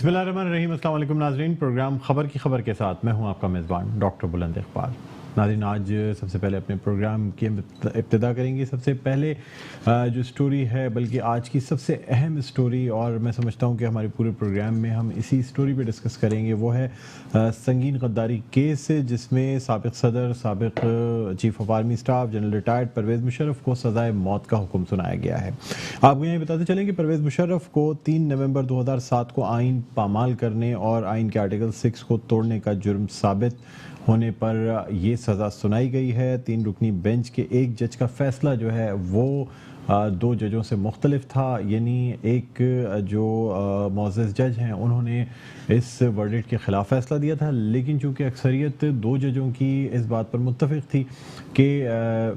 بسم اللہ الرحمن الرحیم۔ السلام علیکم ناظرین، پروگرام خبر کی خبر کے ساتھ میں ہوں آپ کا میزبان ڈاکٹر بلند اقبال۔ ناظرین، آج سب سے پہلے اپنے پروگرام کی ابتدا کریں گے۔ سب سے پہلے جو سٹوری ہے، بلکہ آج کی سب سے اہم سٹوری، اور میں سمجھتا ہوں کہ ہمارے پورے پروگرام میں ہم اسی سٹوری پہ ڈسکس کریں گے، وہ ہے سنگین غداری کیس، جس میں سابق صدر، سابق chief of army staff general retired Pervez Musharraf کو سزائے موت کا حکم سنایا گیا ہے۔ آپ کو یہ بتاتے چلیں کہ پرویز مشرف کو 3 نومبر 2007 کو آئین پامال کرنے اور آئین کے آرٹیکل 6 کو توڑنے کا جرم ثابت ہونے پر یہ سزا سنائی گئی ہے۔ 3 رکنی بینچ کے ایک جج کا فیصلہ جو ہے وہ 2 ججوں سے مختلف تھا، یعنی ایک جو معزز جج ہیں انہوں نے اس ورڈکٹ کے خلاف فیصلہ دیا تھا، لیکن چونکہ اکثریت 2 ججوں کی اس بات پر متفق تھی کہ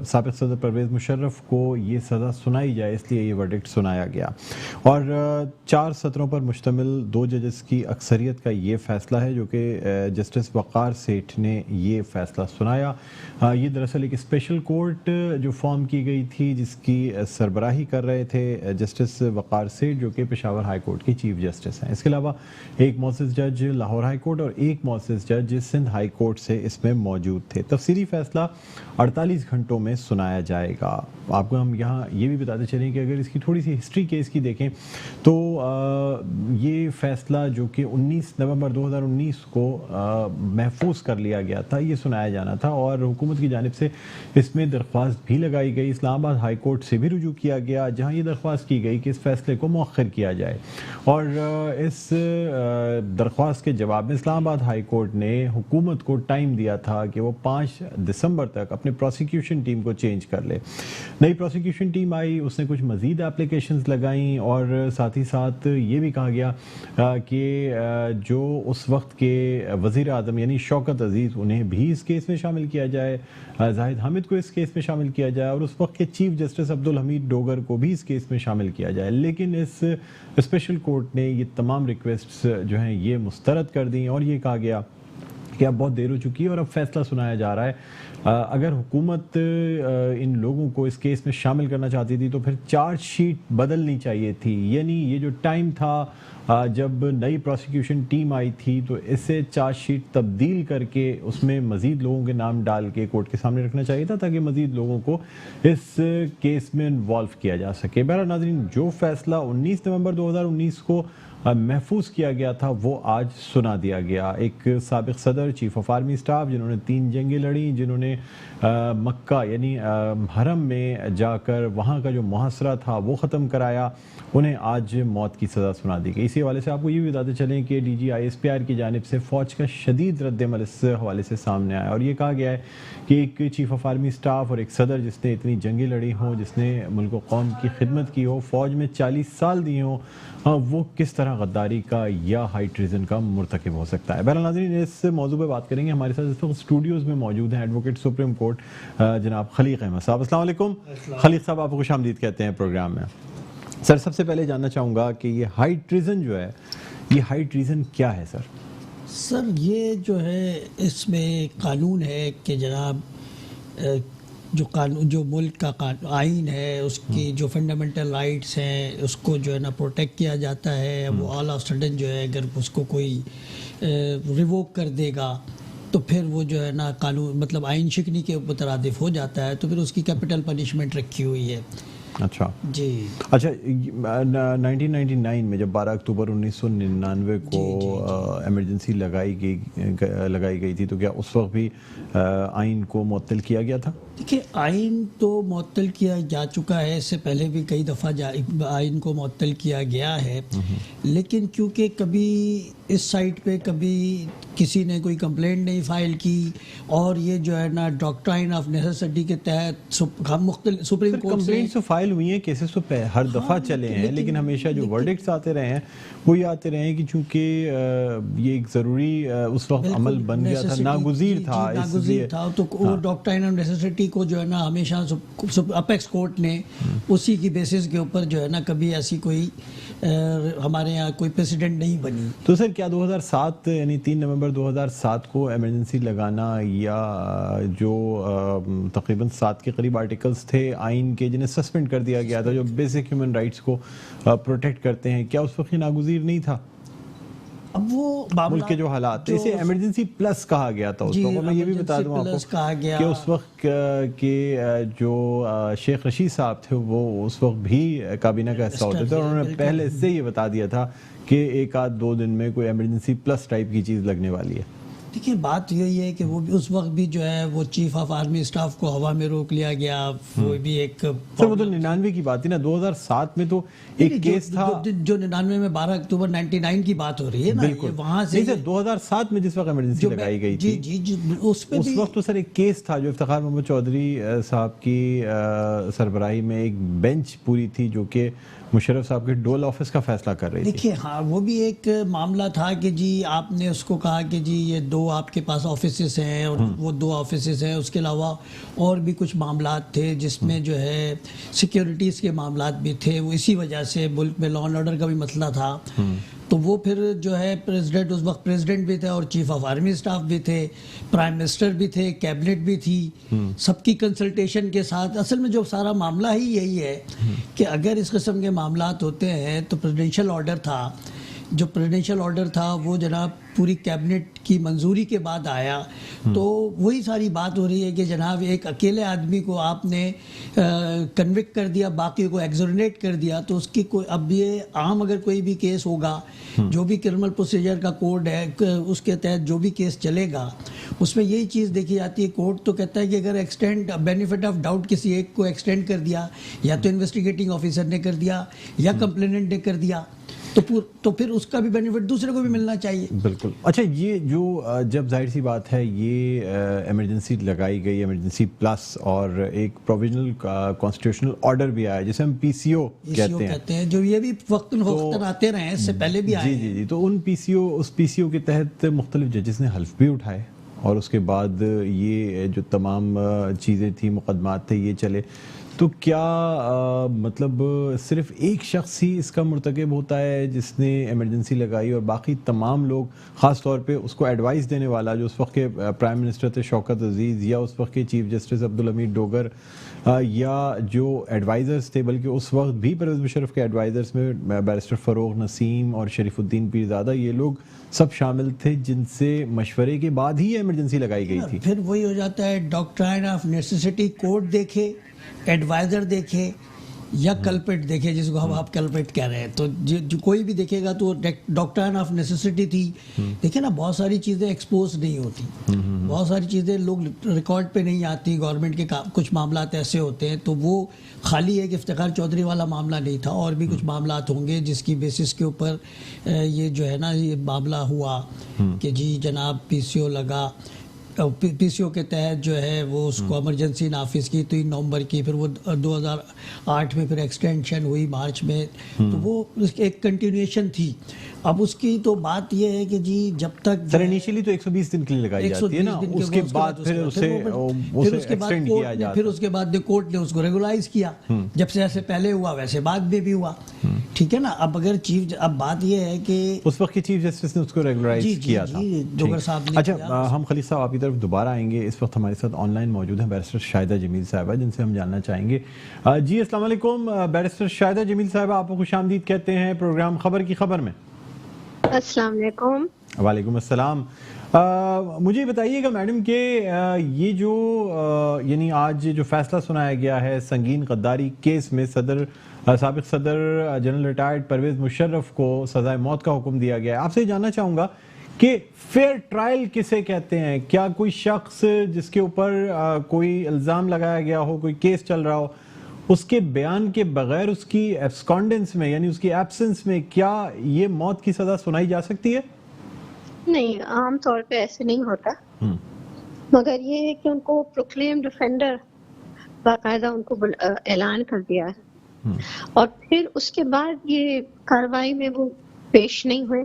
سابق صدر پرویز مشرف کو یہ سزا سنائی جائے، اس لیے یہ ورڈکٹ سنایا گیا، اور 4 سطروں پر مشتمل 2 ججز کی اکثریت کا یہ فیصلہ ہے، جو کہ جسٹس وقار سیٹھ نے یہ فیصلہ سنایا۔ یہ دراصل ایک اسپیشل کورٹ جو فارم کی گئی تھی، جس کی سربراہی کر رہے تھے جسٹس وقار سیٹھ، جو کہ پشاور ہائی کورٹ کے چیف جسٹس ہیں۔ اس کے علاوہ ایک معزز جج لاہور ہائی کورٹ اور ایک معزز جج سندھ ہائی کورٹ سے اس میں موجود تھے۔ تفصیلی فیصلہ 48 گھنٹوں میں سنایا جائے گا۔ آپ کو ہم یہاں یہ بھی بتاتے چلیں کہ اگر اس کی تھوڑی سی ہسٹری کیس کی دیکھیں تو یہ فیصلہ جو کہ 19 نومبر 2019 کو محفوظ کر لیا گیا تھا، یہ سنایا جانا تھا، اور حکومت کی جانب سے اس میں درخواست بھی لگائی گئی۔ اسلام آباد ہائی کورٹ سے بھی رجوع کیا گیا، جہاں یہ درخواست کی گئی کہ اس فیصلے کو مؤخر کیا جائے، اور اس درخواست کے جواب میں اسلام آباد ہائی کورٹ نے حکومت کو ٹائم دیا تھا کہ وہ 5 دسمبر تک اپنے پروسیکیوشن ٹیم کو چینج کر لے۔ نئی پروسیکیوشن ٹیم آئی، اس نے کچھ مزید اپلیکیشنز لگائیں، اور ساتھ ہی ساتھ یہ بھی کہا گیا کہ جو اس وقت کے وزیر اعظم یعنی شوکت عزیز، انہیں بھی اس کیس میں شامل کیا جائے، زاہد حامد کو اس کیس میں شامل کیا جائے، اور اس وقت کے چیف جسٹس عبدالحمید ڈوگر کو بھی اس کیس میں شامل کیا جائے، لیکن اس اسپیشل کورٹ نے یہ تمام ریکویسٹس جو ہیں یہ مسترد کر دیں، اور یہ کہا گیا کہ اب بہت دیر ہو چکی ہے اور اب فیصلہ سنایا جا رہا ہے۔ اگر حکومت ان لوگوں کو اس کیس میں شامل کرنا چاہتی تھی تو پھر چارج شیٹ بدلنی چاہیے تھی، یعنی یہ جو ٹائم تھا جب نئی پروسیکیوشن ٹیم آئی تھی تو اسے چارج شیٹ تبدیل کر کے اس میں مزید لوگوں کے نام ڈال کے کورٹ کے سامنے رکھنا چاہیے تھا، تاکہ مزید لوگوں کو اس کیس میں انوالو کیا جا سکے۔ بہرحال ناظرین، جو فیصلہ 19 نومبر 2019 کو محفوظ کیا گیا تھا وہ آج سنا دیا گیا۔ ایک سابق صدر، چیف آف آرمی اسٹاف، جنہوں نے 3 جنگیں لڑیں، جنہوں نے مکہ یعنی حرم میں جا کر وہاں کا جو محاصرہ تھا وہ ختم کرایا، انہیں آج موت کی سزا سنا دی گئی۔ اسی حوالے سے آپ کو یہ بھی بتاتے چلیں کہ D G I S P R کی جانب سے فوج کا شدید رد عمل اس حوالے سے سامنے آیا، اور یہ کہا گیا ہے کہ ایک چیف آف آرمی اسٹاف اور ایک صدر جس نے اتنی جنگیں لڑی ہوں، جس نے ملک و قوم کی خدمت کی ہو، فوج میں 40 سال دیے ہوں، وہ کس طرح غداری کا یا ہائی ٹریزن کا مرتکب ہو سکتا ہے۔ بہرحال ناظرین، اس موضوع پہ بات کریں گے۔ ہمارے ساتھ اس وقت اسٹوڈیوز میں موجود ہیں ایڈوکیٹ سپریم کورٹ جناب خلیق احمد صاحب۔ السلام علیکم خلیق صاحب، آپ کو خوش آمدید کہتے ہیں پروگرام میں۔ سر، سب سے پہلے جاننا چاہوں گا کہ یہ ہائی ٹریزن جو ہے، یہ ہائی ٹریزن کیا ہے سر؟ سر، یہ جو ہے اس میں قانون ہے کہ جناب جو ملک کا آئین ہے، اس کی جو فنڈامنٹل رائٹس ہیں اس کو جو ہے نا پروٹیکٹ کیا جاتا ہے۔ وہ آل آف سڈن جو ہے اگر اس کو کوئی ریووک کر دے گا تو پھر وہ جو ہے نا قانون مطلب آئین شکنی کے مترادف ہو جاتا ہے، تو پھر اس کی کیپٹل پنشمنٹ رکھی ہوئی ہے۔ اچھا جی، اچھا، 1999 میں جب 12 اکتوبر 1999 کو ایمرجنسی لگائی گئی تھی، تو کیا اس وقت بھی آئین کو معطل کیا گیا تھا؟ دیکھیے، آئین تو معطل کیا جا چکا ہے، اس سے پہلے بھی کئی دفعہ آئین کو معطل کیا گیا ہے، لیکن کیونکہ کبھی اس سائٹ پہ کبھی کسی نے کوئی کمپلینٹ نہیں فائل کی، اور یہ جو ہے نا ڈاکٹرائن آف نیسیسٹی کے تحت ہم مختلف سپریم کورٹ سے کمپلینٹس تو فائل ہوئی ہیں، کیسز تو ہر دفعہ چلے ہیں، لیکن ہمیشہ جو ورڈکٹس آتے رہے ہیں وہ یہ آتے رہے ہیں کہ چونکہ یہ ایک ضروری اس وقت عمل بن گیا تھا، ناگزیر تھا، تو وہ ڈاکٹرائن آف نیسیسٹی کو جو ہے نا ہمیشہ اپیکس کورٹ نے اسی کی بیسس کے اوپر جو ہے نا کبھی ایسی کوئی ہمارے یہاں کوئی پریسیڈنٹ نہیں بنی۔ تو سر، کیا 2007 یعنی 3 نومبر 2007 کو ایمرجنسی لگانا، یا جو تقریباً 7 کے قریب آرٹیکلز تھے آئین کے جنہیں سسپینڈ کر دیا گیا تھا، جو بیسک ہیومن رائٹس کو پروٹیکٹ کرتے ہیں، کیا اس وقت یہ ناگزیر نہیں تھا؟ اب وہ ملک کے جو حالات تھے، اسے ایمرجنسی پلس کہا گیا تھا اس وقت. میں یہ بھی بتا دوں آپ کو کہ اس وقت کے جو شیخ رشید صاحب تھے وہ اس وقت بھی کابینہ کا حصہ ہوتے تھے، اور انہوں نے پہلے سے یہ بتا دیا تھا کہ 1-2 دن میں کوئی ایمرجنسی پلس ٹائپ کی چیز لگنے والی ہے. دیکھیں بات یہی ہے کہ وہ اس وقت بھی جو ہے وہ چیف آف آرمی اسٹاف کو ہوا میں روک لیا گیا. وہ بھی ایک سر وہ تو 99 کی بات تھی نا، 2007 میں تو ایک کیس تھا جو 99 میں 12 اکتوبر 99 کی بات ہو رہی ہے نا. بالکل وہاں سے 2007 میں جس وقت ایمرجنسی لگائی گئی تھی جی اس وقت تو سر ایک کیس تھا جو افتخار محمد چودھری صاحب کی سربراہی میں ایک بینچ پوری تھی جو کہ مشرف صاحب کے ڈول آفس کا فیصلہ کر رہی تھی. دیکھیے ہاں وہ بھی ایک معاملہ تھا کہ جی آپ نے اس کو کہا کہ جی یہ 2 آپ کے پاس آفیسز ہیں اور وہ 2 آفیسز ہیں، اس کے علاوہ اور بھی کچھ معاملات تھے جس میں جو ہے سیکیورٹیز کے معاملات بھی تھے. وہ اسی وجہ سے ملک میں لا اینڈ آرڈر کا بھی مسئلہ تھا. تو وہ پھر جو ہے پریزیڈنٹ، اس وقت پریزیڈنٹ بھی تھے اور چیف آف آرمی اسٹاف بھی تھے، پرائم منسٹر بھی تھے، کیبنٹ بھی تھی، سب کی کنسلٹیشن کے ساتھ. اصل میں جو سارا معاملہ ہی یہی ہے کہ اگر اس قسم کے معاملات ہوتے ہیں تو پریزیڈنشل آرڈر تھا، جو پریزیڈنشل آرڈر تھا وہ جناب پوری کیبنٹ کی منظوری کے بعد آیا. تو وہی ساری بات ہو رہی ہے کہ جناب ایک اکیلے آدمی کو آپ نے کنوکٹ کر دیا، باقی کو ایگزونیٹ کر دیا. تو اس کی کوئی اب یہ عام اگر کوئی بھی کیس ہوگا، جو بھی کرمنل پروسیجر کا کوڈ ہے اس کے تحت جو بھی کیس چلے گا اس میں یہی چیز دیکھی جاتی ہے. کورٹ تو کہتا ہے کہ اگر ایکسٹینڈ بینیفٹ آف ڈاؤٹ کسی ایک کو ایکسٹینڈ کر دیا، یا تو انویسٹیگیٹنگ آفیسر نے کر دیا یا کمپلیننٹ نے کر دیا، تو پھر اس کا بھی بینیفٹ دوسرے کو بھی ملنا چاہیے. بالکل. اچھا یہ جو جب ظاہر سی بات ہے یہ ایمرجنسی لگائی گئی، ایمرجنسی پلس، اور ایک پروویژنل کانسٹیٹیوشنل آرڈر بھی آیا جسے ہم پی سی او کہتے ہیں، جو یہ بھی وقتاً فوقتاً آتے رہے ہیں، اس سے پہلے بھی آئے ہیں. جی تو ان اس پی سی او کے تحت مختلف ججز نے حلف بھی اٹھائے، اور اس کے بعد یہ جو تمام چیزیں تھیں، مقدمات تھے، یہ چلے. تو کیا مطلب صرف ایک شخص ہی اس کا مرتکب ہوتا ہے جس نے ایمرجنسی لگائی، اور باقی تمام لوگ، خاص طور پہ اس کو ایڈوائس دینے والا جو اس وقت کے پرائم منسٹر تھے شوکت عزیز، یا اس وقت کے چیف جسٹس عبدالحمید ڈوگر، یا جو ایڈوائزرز تھے، بلکہ اس وقت بھی پرویز مشرف کے ایڈوائزرز میں بیرسٹر فروغ نسیم اور شریف الدین پیرزادہ، یہ لوگ سب شامل تھے جن سے مشورے کے بعد ہی ایمرجنسی لگائی گئی تھی. پھر وہی ہو جاتا ہے ڈاکٹرائن آف نیسیسٹی کوڈ دیکھے، ایڈوائزر دیکھے یا کلپٹ دیکھے، جس کو ہم آپ کلپٹ کہہ رہے ہیں. تو جو کوئی بھی دیکھے گا تو ڈاکٹرائن آف نیسیسٹی تھی. دیکھیں نا بہت ساری چیزیں ایکسپوز نہیں ہوتی، بہت ساری چیزیں لوگ ریکارڈ پہ نہیں آتی. گورنمنٹ کے کچھ معاملات ایسے ہوتے ہیں، تو وہ خالی ایک افتخار چودھری والا معاملہ نہیں تھا، اور بھی کچھ معاملات ہوں گے جس کی بیسس کے اوپر یہ جو ہے نا یہ معاملہ ہوا کہ جی جناب پی سی او لگا. پی سی او کے تحت جو ہے وہ اس کو ایمرجنسی نافذ کی 3 نومبر کی، پھر وہ 2008 میں پھر ایکسٹینشن ہوئی مارچ میں. تو وہ ایک کنٹینیوشن تھی. اب اس کی تو بات یہ ہے کہ جی جب تک سر انیشلی تو 120 دن کے لیے لگائی جاتی ہے نا، اس کے بعد پھر اسے ایکسٹینڈ کیا جاتا ہے. پھر اس کے بعد کورٹ نے اس کو ریگولائز کیا، جب سے ایسے پہلے ہوا ویسے بعد میں بھی ہوا. ٹھیک ہے نا. اب اگر اب بات یہ ہے کہ اس وقت کی چیف جسٹس نے اس کو ریگولائز کیا تھا. ڈوگر صاحب نے. اچھا ہم خلیل صاحب آپ کی طرف دوبارہ آئیں گے. اس وقت ہمارے ساتھ آن لائن موجود ہیں بیرسٹر شاہدہ جمیل صاحبہ، جن سے ہم جاننا چاہیں گے. جی السلام علیکم بیرسٹر شاہدہ جمیل صاحبہ، آپ کو خوش آمدید کہتے ہیں پروگرام خبر کی خبر میں. السلام علیکم. وعلیکم السلام. مجھے بتائیے گا میڈم کہ یہ جو یعنی آج جو فیصلہ سنایا گیا ہے سنگین غداری کیس میں سابق صدر جنرل ریٹائرڈ پرویز مشرف کو سزائے موت کا حکم دیا گیا ہے، آپ سے جاننا چاہوں گا کہ فیئر ٹرائل کسے کہتے ہیں؟ کیا کوئی شخص جس کے اوپر کوئی الزام لگایا گیا ہو، کوئی کیس چل رہا ہو، اس کے بیان کے بغیر اس کی ایبسکانڈنس میں یعنی اس کی ایبسنس میں کیا یہ موت کی سزا سنائی جا سکتی ہے؟ نہیں، عام طور پہ ایسے نہیں ہوتا، مگر یہ ہے کہ ان کو پروکلیم ڈیفینڈر باقاعدہ ان کو اعلان کر دیا ہے، اور پھر اس کے بعد یہ کارروائی میں وہ پیش نہیں ہوئے،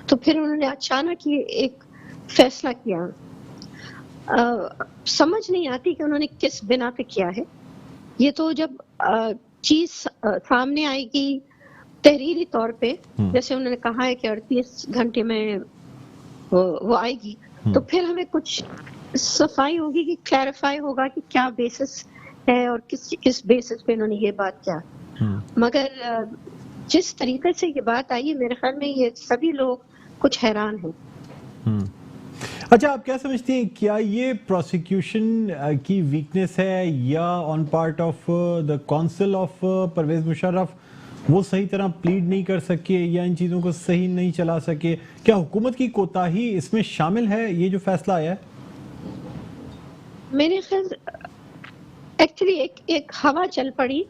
تو پھر انہوں نے اچانک یہ ایک فیصلہ کیا. سمجھ نہیں آتی کہ انہوں نے کس بنا پہ کیا ہے. یہ تو جب چیز سامنے آئے گی تحریری طور پہ، جیسے انہوں نے کہا ہے کہ 38 گھنٹے میں وہ آئے گی، تو پھر ہمیں کچھ صفائی ہوگی کہ کلیریفائی ہوگا کہ کیا بیسس ہے اور کس بیسس پہ انہوں نے یہ بات کیا. مگر جس طریقے سے یہ بات آئی ہے، میرے خیال میں یہ سبھی لوگ کچھ حیران ہیں۔ اچھا، آپ کیا سمجھتے ہیں، کیا یہ پروسیکیوشن کی ویکنیس ہے یا on part of the counsel آف پرویز مشرف وہ صحیح طرح پلیڈ نہیں کر سکے یا ان چیزوں کو صحیح نہیں چلا سکے؟ کیا حکومت کی کوتاہی اس میں شامل ہے یہ جو فیصلہ آیا ہے؟ میرے خیال ایکچولی ایک ہوا چل پڑی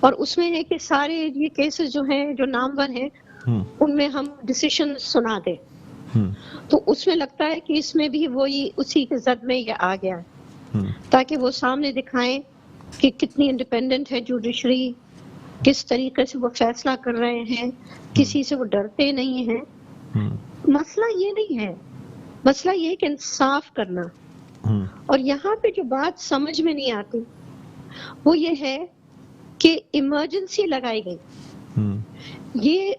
اور اس میں ہے کہ سارے یہ کیسز جو ہیں جو نامور ہیں ان میں ہم ڈیسیشن سنا دیں، تو اس میں لگتا ہے کہ اس میں بھی وہی اسی کے زد میں یہ آ گیا ہے، تاکہ وہ سامنے دکھائیں کہ کتنی انڈیپینڈنٹ ہے جوڈیشری، کس طریقے سے وہ فیصلہ کر رہے ہیں، کسی سے وہ ڈرتے نہیں ہیں۔ مسئلہ یہ نہیں ہے، مسئلہ یہ ہے کہ انصاف کرنا، اور یہاں پہ جو بات سمجھ میں نہیں آتی وہ یہ ہے کہ ایمرجنسی لگائی گئی، یہ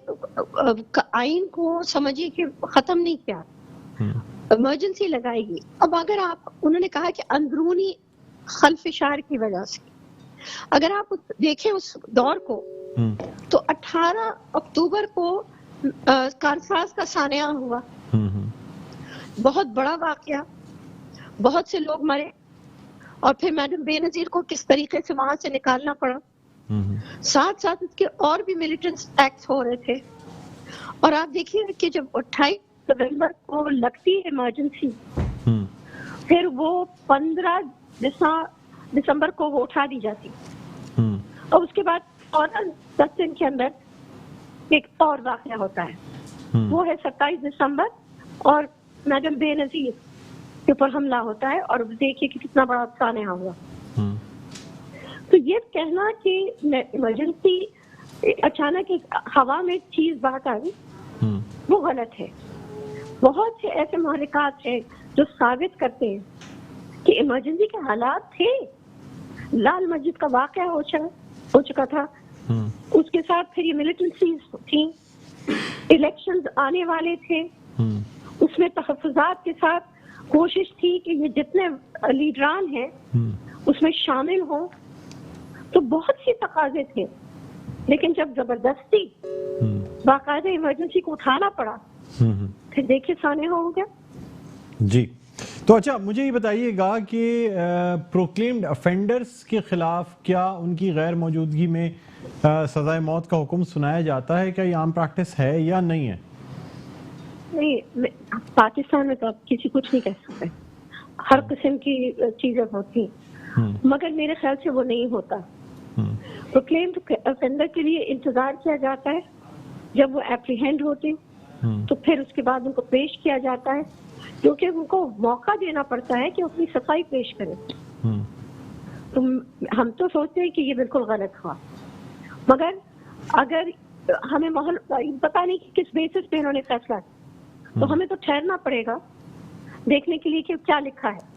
آئین کو سمجھیے کہ ختم نہیں کیا، ایمرجنسی لگائی گئی۔ اب اگر انہوں نے کہا کہ اندرونی خلفشار کی وجہ سے، اگر آپ دیکھیں اس دور کو تو 18 اکتوبر کو کانساس کا سانحہ ہوا، بہت بڑا واقعہ، بہت سے لوگ مرے، اور پھر میڈم بے نظیر کو کس طریقے سے وہاں سے نکالنا پڑا، ساتھ ساتھ اس کے اور بھی ملیٹنٹ ایکٹس ہو رہے تھے۔ اور آپ دیکھیے کہ جب 28 نومبر کو لگتی ہے ایمرجنسی، پھر وہ 15 دسمبر کو وہ اٹھا دی جاتی، اور اس کے بعد فوراً 10 دن کے اندر ایک اور واقعہ ہوتا ہے، وہ ہے 27 دسمبر، اور میڈم بے نظیر کے اوپر حملہ ہوتا ہے، اور دیکھیے کہ کتنا بڑا سانحہ ہوا۔ تو یہ کہنا کہ ایمرجنسی اچانک ایک ہوا میں چیز بات آئی، وہ غلط ہے۔ بہت سے ایسے محرکات ہیں جو ثابت کرتے ہیں کہ ایمرجنسی کے حالات تھے۔ لال مسجد کا واقعہ ہو چکا تھا، اس کے ساتھ پھر یہ ملیٹنسیز تھیں، الیکشنز آنے والے تھے، اس میں تحفظات کے ساتھ کوشش تھی کہ یہ جتنے لیڈران ہیں اس میں شامل ہوں، تو بہت سی تقاضے تھے، لیکن جب زبردستی باقاعدہ ایمرجنسی کو اٹھانا پڑا، پھر دیکھیے سانحہ ہو گیا۔ جی، تو اچھا مجھے یہ بتائیے گا کہ پروکلیمڈ افینڈرز کے خلاف کیا ان کی غیر موجودگی میں سزائے موت کا حکم سنایا جاتا ہے؟ کیا یہ عام پریکٹس ہے یا نہیں ہے؟ نہیں، پاکستان میں تو آپ کسی کچھ نہیں کہہ سکتے، ہر قسم کی چیزیں ہوتی، مگر میرے خیال سے وہ نہیں ہوتا۔ پروکلیمڈ افینڈر کے لیے انتظار کیا جاتا ہے، جب وہ اپریہینڈ ہوتے تو پھر اس کے بعد ان کو پیش کیا جاتا ہے، کیونکہ ان کو موقع دینا پڑتا ہے کہ اپنی صفائی پیش کریں۔ تو ہم تو سوچتے ہیں کہ یہ بالکل غلط ہوا، مگر اگر ہمیں پتا نہیں کہ کس بیسس پہ انہوں نے فیصلہ کیا، تو ہمیں تو ٹھہرنا پڑے گا دیکھنے کے لیے کہ کیا لکھا ہے۔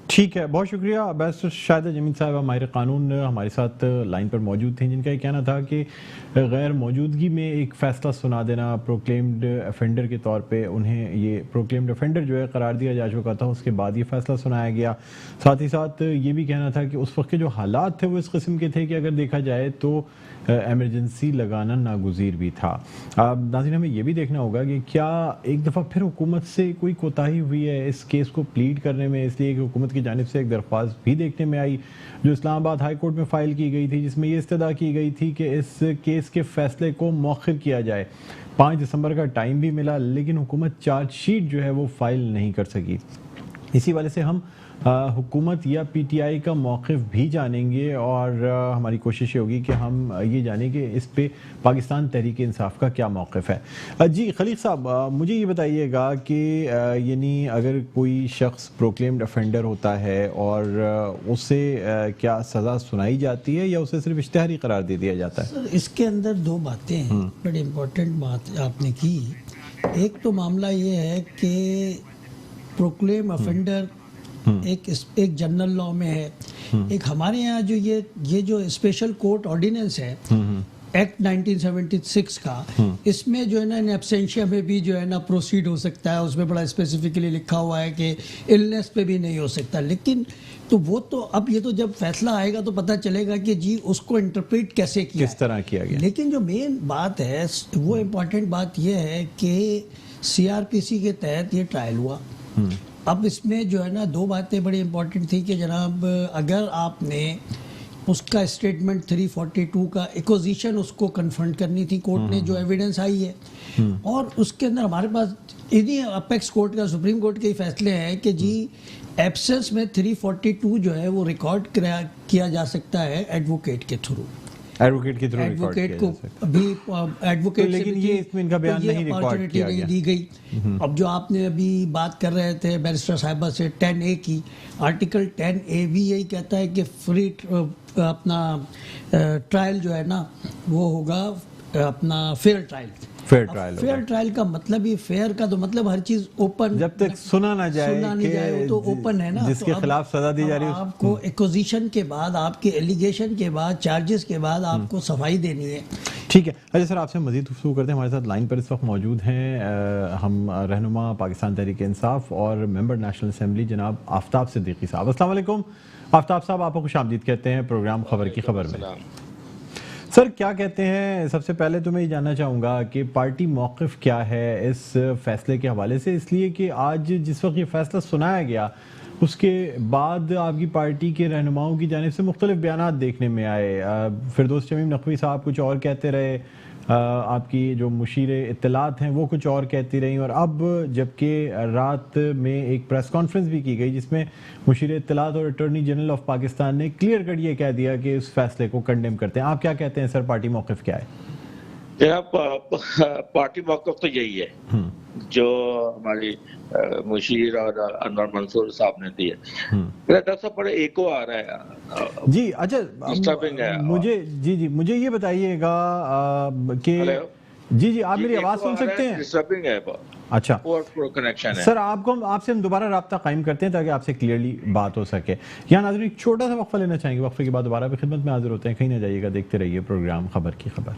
ٹھیک ہے، بہت شکریہ۔ بیرسٹر شاہدہ جمیل صاحبہ ماہر قانون ہمارے ساتھ لائن پر موجود تھیں، جن کا یہ کہنا تھا کہ غیر موجودگی میں ایک فیصلہ سنا دینا پروکلیمڈ افینڈر کے طور پہ، انہیں یہ پروکلیمڈ افینڈر جو ہے قرار دیا جا چکا تھا، اس کے بعد یہ فیصلہ سنایا گیا۔ ساتھ ہی ساتھ یہ بھی کہنا تھا کہ اس وقت کے جو حالات تھے وہ اس قسم کے تھے کہ اگر دیکھا جائے تو ایمرجنسی لگانا ناگزیر بھی تھا۔ ناظرین، ہمیں یہ بھی دیکھنا ہوگا کہ کیا ایک دفعہ پھر حکومت سے کوئی کوتاہی ہوئی ہے اس کیس کو پلیڈ کرنے میں، اس لیے کہ حکومت کی جانب سے ایک درخواست بھی دیکھنے میں آئی جو اسلام آباد ہائی کورٹ میں فائل کی گئی تھی، جس میں یہ استدعا کی گئی تھی کہ اس کیس کے فیصلے کو مؤخر کیا جائے۔ 5 دسمبر کا ٹائم بھی ملا، لیکن حکومت چارج شیٹ جو ہے وہ فائل نہیں کر سکی۔ اسی وجہ سے ہم حکومت یا پی ٹی آئی کا موقف بھی جانیں گے، اور ہماری کوشش یہ ہوگی کہ ہم یہ جانیں کہ اس پہ پاکستان تحریک انصاف کا کیا موقف ہے۔ جی خلیق صاحب، مجھے یہ بتائیے گا کہ یعنی اگر کوئی شخص پروکلیمڈ افینڈر ہوتا ہے اور اسے کیا سزا سنائی جاتی ہے یا اسے صرف اشتہاری قرار دے دیا جاتا ہے؟ سر، اس کے اندر 2 باتیں ہیں، بڑی امپورٹنٹ بات آپ نے کی۔ ایک تو معاملہ یہ ہے کہ پروکلیم افینڈر ایک جنرل لا میں ہے، ایک ہمارے یہاں جو یہ جو اسپیشل کورٹ آرڈیننس ہے ایکٹ 1976 کا، اس میں جو ہے نا ان ایبسینشیا میں بھی جو ہے نا پروسیڈ ہو سکتا ہے، اس میں بڑا اسپیسیفکلی لکھا ہوا ہے کہ النس پہ بھی نہیں ہو سکتا، لیکن تو وہ تو اب یہ تو جب فیصلہ آئے گا تو پتہ چلے گا کہ جی اس کو انٹرپریٹ کیسے کیا کس طرح کیا گیا. لیکن جو مین بات ہے وہ امپورٹنٹ بات یہ ہے کہ سی آر پی سی کے تحت یہ ٹرائل ہوا. اب اس میں جو ہے نا دو باتیں بڑی امپورٹنٹ تھی کہ جناب اگر آپ نے اس کا اسٹیٹمنٹ 342 کا ایکوزیشن اس کو کنفرنٹ کرنی تھی کورٹ نے جو ایویڈنس آئی ہے، اور اس کے اندر ہمارے پاس انہی اپیکس کورٹ کا سپریم کورٹ کے فیصلے ہیں کہ جی ایبسنس میں 342 جو ہے وہ ریکارڈ کیا جا سکتا ہے ایڈوکیٹ کے تھرو. ایڈوکیٹ کے تھرو ایڈوکیٹ کو ابھی ایڈوکیٹ لیکن یہ اس میں ان کا بیان نہیں ریکارڈ کیا گیا. دی گئی. اب جو آپ نے ابھی بات کر رہے تھے بیرسٹر صاحبہ سے 10A کی، آرٹیکل 10A بھی یہی کہتا ہے کہ فری اپنا ٹرائل جو ہے نا وہ ہوگا اپنا فیئر ٹرائل. فیئر ٹرائل کا مطلب ہی، فیئر کا تو مطلب ہر چیز اوپن، جب تک سنا نہ جائے وہ تو اوپن ہے نا. جس کے خلاف سزا دی جا رہی ہے آپ کو ایکوزیشن کے بعد، آپ کے ایلیگیشن کے بعد، چارجز کے بعد آپ کو صفائی دینی ہے. ٹھیک ہے. اچھا سر، آپ سے مزید گفتگو کرتے ہیں. ہمارے ساتھ لائن پر اس وقت موجود ہیں ہم رہنما پاکستان تحریک انصاف اور ممبر نیشنل اسمبلی جناب آفتاب صدیقی صاحب. السلام علیکم آفتاب صاحب، آپ کو خوش آمدید کہتے ہیں پروگرام خبر کی خبر میں. سر کیا کہتے ہیں، سب سے پہلے تو میں یہ جاننا چاہوں گا کہ پارٹی موقف کیا ہے اس فیصلے کے حوالے سے، اس لیے کہ آج جس وقت یہ فیصلہ سنایا گیا اس کے بعد آپ کی پارٹی کے رہنماؤں کی جانب سے مختلف بیانات دیکھنے میں آئے. فردوس شمیم نقوی صاحب کچھ اور کہتے رہے، آپ کی جو مشیر اطلاعات ہیں وہ کچھ اور کہتی رہیں، اور اب جبکہ رات میں ایک پریس کانفرنس بھی کی گئی جس میں مشیر اطلاعات اور اٹارنی جنرل آف پاکستان نے کلیئر کٹ یہ کہہ دیا کہ اس فیصلے کو کنڈیم کرتے ہیں. آپ کیا کہتے ہیں سر، پارٹی موقف کیا ہے؟ پارٹی موقف تو یہی ہے جو ہماری مشیر اور انور منصور صاحب نے دی ہے. ڈاکٹر صاحب بڑے ایکو آ رہا ہے. جی اچھا، مجھے یہ بتائیے گا کہ جی آپ میری آواز سن سکتے ہیں؟ ڈسٹربنگ ہے. اچھا سر، آپ سے ہم دوبارہ رابطہ قائم کرتے ہیں تاکہ آپ سے کلیئرلی بات ہو سکے. یہاں ناظرین ایک چھوٹا سا وقفہ لینا چاہیں گے، وقفے کے بعد دوبارہ بھی خدمت میں حاضر ہوتے ہیں. کہیں نہ جائیے گا، دیکھتے رہیے پروگرام خبر کی خبر.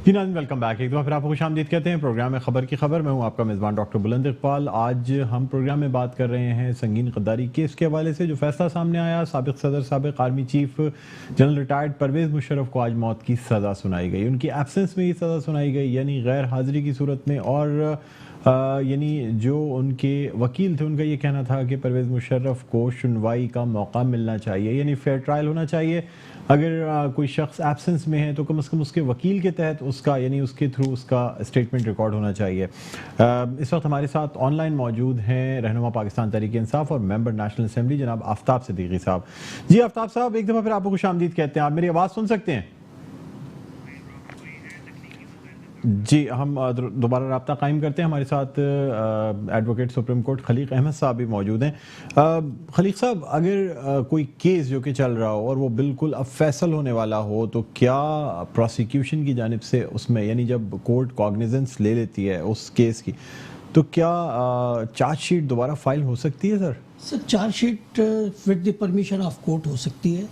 جی ناظرین، ویلکم بیک. ایک دفعہ پھر آپ کو خوش آمدید کہتے ہیں پروگرام میں خبر کی خبر. میں ہوں آپ کا میزبان ڈاکٹر بلند اقبال. آج ہم پروگرام میں بات کر رہے ہیں سنگین غداری کیس کے حوالے سے جو فیصلہ سامنے آیا. سابق صدر، سابق army chief general retired Pervez Musharraf کو آج موت کی سزا سنائی گئی. ان کی ایبسنس میں یہ سزا سنائی گئی، یعنی غیر حاضری کی صورت میں. اور یعنی جو ان کے وکیل تھے ان کا یہ کہنا تھا کہ پرویز مشرف کو سنوائی کا موقع ملنا چاہیے، یعنی فیئر ٹرائل ہونا چاہیے. اگر کوئی شخص ایبسنس میں ہے تو کم از کم اس کے وکیل کے تحت اس کا، یعنی اس کے تھرو اس کا اسٹیٹمنٹ ریکارڈ ہونا چاہیے. اس وقت ہمارے ساتھ آن لائن موجود ہیں رہنما پاکستان تحریک انصاف اور ممبر نیشنل اسمبلی جناب آفتاب صدیقی صاحب. جی آفتاب صاحب، ایک دفعہ پھر آپ کو خوش آمدید کہتے ہیں. آپ میری آواز سن سکتے ہیں؟ جی ہم دوبارہ رابطہ قائم کرتے ہیں. ہمارے ساتھ advocate Supreme Court Khaleeq Ahmed sahab بھی موجود ہیں. خلیق صاحب، اگر کوئی کیس جو کہ چل رہا ہو اور وہ بالکل اب فیصل ہونے والا ہو تو کیا پروسیکیوشن کی جانب سے اس میں، یعنی جب کورٹ کاگنیزنس لے لیتی ہے اس کیس کی، تو کیا چارج شیٹ دوبارہ فائل ہو سکتی ہے؟ Sir charge sheet with the permission of court ہو سکتی ہے،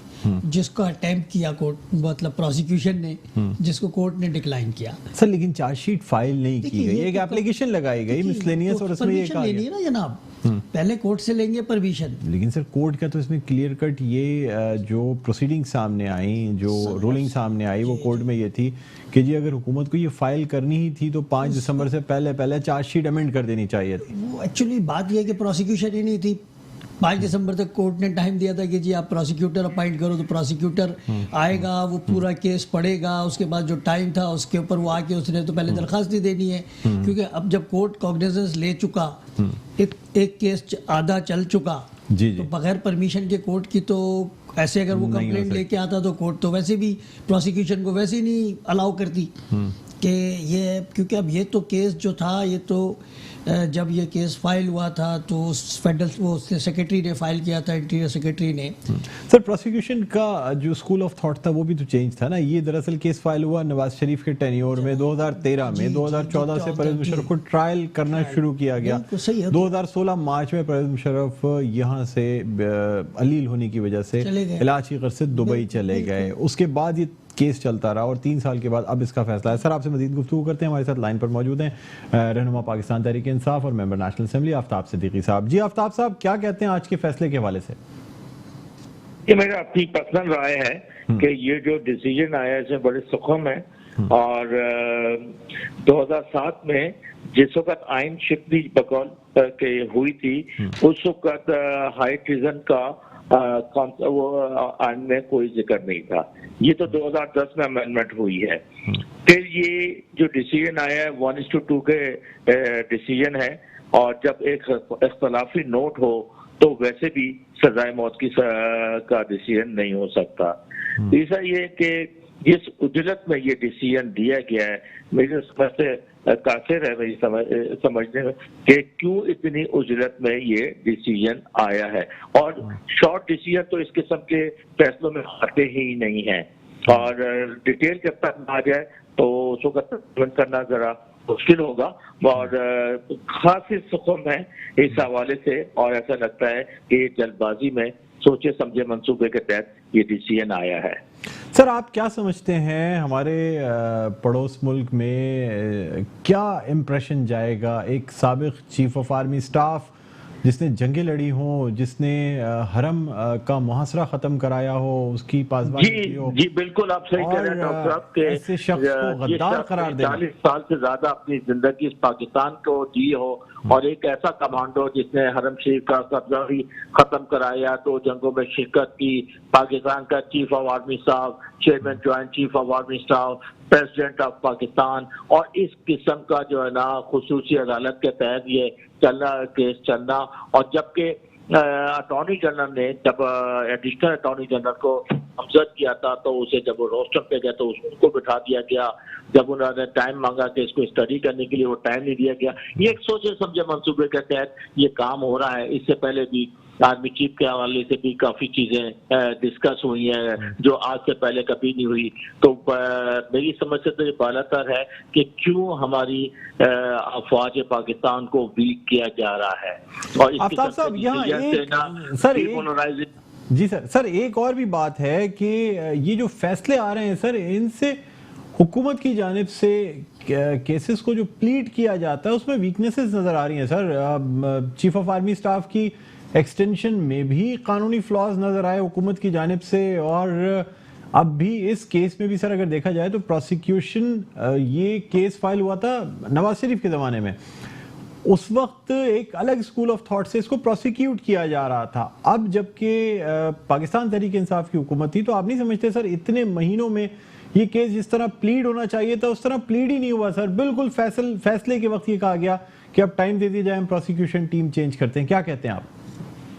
جس کو اٹیمپٹ کیا کورٹ، مطلب پروسیکیوشن نے، جس کو کورٹ نے ڈکلائن کیا. سر لیکن چارج شیٹ فائل نہیں کی گئی، ایک اپلیکیشن لگائی گئی مسلینیس، اور اس میں یہ کہا گیا نا جناب پہلے کورٹ سے لیں گے پرمیشن. لیکن سر کورٹ کا تو اس میں کلیئر کٹ یہ جو پروسیڈنگ سامنے آئیں، جو رولنگ سامنے آئی، وہ کورٹ میں یہ تھی کہ جی اگر حکومت کو یہ فائل کرنی ہی تھی تو 5 دسمبر سے پہلے چارج شیٹ امینڈ کر دینی چاہیے تھی. وہ ایکچولی بات یہ ہے کہ پروسیکیوشن ہی نہیں تھی. 5 دسمبر تک کورٹ نے ٹائم دیا تھا کہ جی آپ پروسیکیوٹر اپائنٹ کرو، تو پروسیکیوٹر آئے گا، وہ پورا کیس پڑھے گا، اس کے بعد جو ٹائم تھا اس کے اوپر وہ آ کے اس نے تو پہلے درخواست ہی دینی ہے. کیونکہ اب جب کورٹ کاگنیزنس لے چکا، ایک کیس آدھا چل چکا، تو بغیر پرمیشن کے کورٹ کی تو ایسے اگر وہ کمپلینٹ لے کے آتا تو کورٹ تو ویسے بھی پروسیکیوشن کو ویسے نہیں الاؤ کرتی کہ یہ، کیونکہ اب یہ تو کیس جو تھا، یہ تو جب یہ کیس فائل ہوا تھا تو فیڈرل وہ سیکرٹری نے فائل کیا تھا، انٹیریئر سیکرٹری نے. سر پروسیکیوشن کا جو اسکول آف تھاٹ تھا وہ بھی تو چینج تھا نا. یہ دراصل کیس فائل ہوا نواز شریف کے ٹینیور میں 2013 میں. 2014 سے پرویز مشرف کو ٹرائل کرنا شروع کیا گیا. 2016 مارچ میں پرویز مشرف یہاں سے علیل ہونے کی وجہ سے علاج کی غرض سے دبئی چلے گئے. اس کے بعد یہ کیس چلتا رہا اور 3 سال کے بعد اب اس کا فیصلہ ہے. سر آپ سے مزید گفتگو کرتے ہیں. ہمارے ساتھ لائن پر موجود ہیں رہنما پاکستان تحریک انصاف اور ممبر نیشنل اسمبلی آفتاب صدیقی صاحب. جی آفتاب صاحب, کیا کہتے ہیں آج کے فیصلے کے حوالے سے؟ یہ میرا اپنی پرسنل رائے ہے کہ یہ جو ڈیسیجن آیا ہے اس میں بڑے سکون ہے. اور 2007 میں جس وقت آئین شکنی بقول کہ ہوئی تھی اس وقت ہائی ٹریزن کا وہ آئین میں کوئی ذکر نہیں تھا. یہ تو 2010 میں امینڈمنٹ ہوئی ہے. پھر یہ جو ڈیسیجن آیا ہے 1:2 کے ڈیسیجن ہے, اور جب ایک اختلافی نوٹ ہو تو ویسے بھی سزائے موت کا ڈیسیجن نہیں ہو سکتا. تیسرا یہ کہ جس اجلت میں یہ ڈیسیجن دیا گیا ہے, میری سمجھ سے قاصر ہے میری سمجھنے میں کہ کیوں اتنی اجلت میں یہ ڈیسیجن آیا ہے. اور شارٹ ڈیسیجن تو اس قسم کے فیصلوں میں آتے ہی نہیں ہیں, اور ڈیٹیل جب تک آ جائے تو اس وقت کرنا ذرا مشکل ہوگا. اور خاصی سکون ہے اس حوالے سے, اور ایسا لگتا ہے کہ یہ جلد بازی میں سوچے سمجھے منصوبے کے تحت یہ ڈیسیجن آیا ہے. سر آپ کیا سمجھتے ہیں ہمارے پڑوس ملک میں کیا امپریشن جائے گا ایک سابق چیف آف آرمی اسٹاف جس نے جنگیں لڑی ہوں, جس نے حرم کا محاصرہ ختم کرایا ہو, اس کی پاسبانی کی ہو؟ جی بالکل آپ صحیح کہہ رہے ہیں ڈاکٹر صاحب کہ ایسے شخص کو غدار قرار دینا, 40 سال سے زیادہ اپنی زندگی اس پاکستان کو دی ہو, اور ایک ایسا کمانڈو جس نے حرم شریف کا قبضہ بھی ختم کرایا, تو جنگوں میں شرکت کی, پاکستان کا chief of army staff, chairman joint chief of army staff, president of Pakistan, اور اس قسم کا جو ہے نا خصوصی عدالت کے تحت یہ کیس چلنا. اور جبکہ اٹارنی جنرل نے جب ایڈیشنل اٹارنی جنرل کو نامزد کیا تھا تو اسے جب وہ روسٹر پہ گیا تو ان کو بٹھا دیا گیا. جب انہوں نے ٹائم مانگا کہ اس کو اسٹڈی کرنے کے لیے وہ ٹائم نہیں دیا گیا. یہ ایک سوچے سمجھے منصوبے کے تحت یہ کام ہو رہا ہے. اس سے پہلے بھی آرمی چیف کے حوالے سے بھی کافی چیزیں ڈسکس ہوئی ہیں جو آج سے پہلے کبھی نہیں ہوئی. تو میری سمجھ سے تو یہ بالا تر ہے کہ کیوں ہماری افواج پاکستان کو ویک کیا جا رہا ہے. اور آفتاب صاحب یہاں سر ایک اور بھی بات ہے کہ یہ جو فیصلے آ رہے ہیں سر, ان سے حکومت کی جانب سے کیسز کو جو پلیڈ کیا جاتا ہے اس میں ویکنیسز نظر آ رہی ہیں سر. چیف آف آرمی اسٹاف کی ایکسٹینشن میں بھی قانونی فلاز نظر آئے حکومت کی جانب سے, اور اب بھی اس کیس میں بھی سر اگر دیکھا جائے تو پروسیکیوشن, یہ کیس فائل ہوا تھا نواز شریف کے زمانے میں, اس وقت ایک الگ اسکول آف تھاٹ سے اس کو پروسیکیوٹ کیا جا رہا تھا. اب جبکہ پاکستان تحریک انصاف کی حکومت تھی تو آپ نہیں سمجھتے سر اتنے مہینوں میں یہ کیس جس طرح پلیڈ ہونا چاہیے تھا اس طرح پلیڈ ہی نہیں ہوا سر. بالکل فیصلے کے وقت یہ کہا گیا کہ اب ٹائم دے دیا جائے, ہم پروسیکیوشن ٹیم چینج کرتے ہیں. کیا کہتے ہیں آپ؟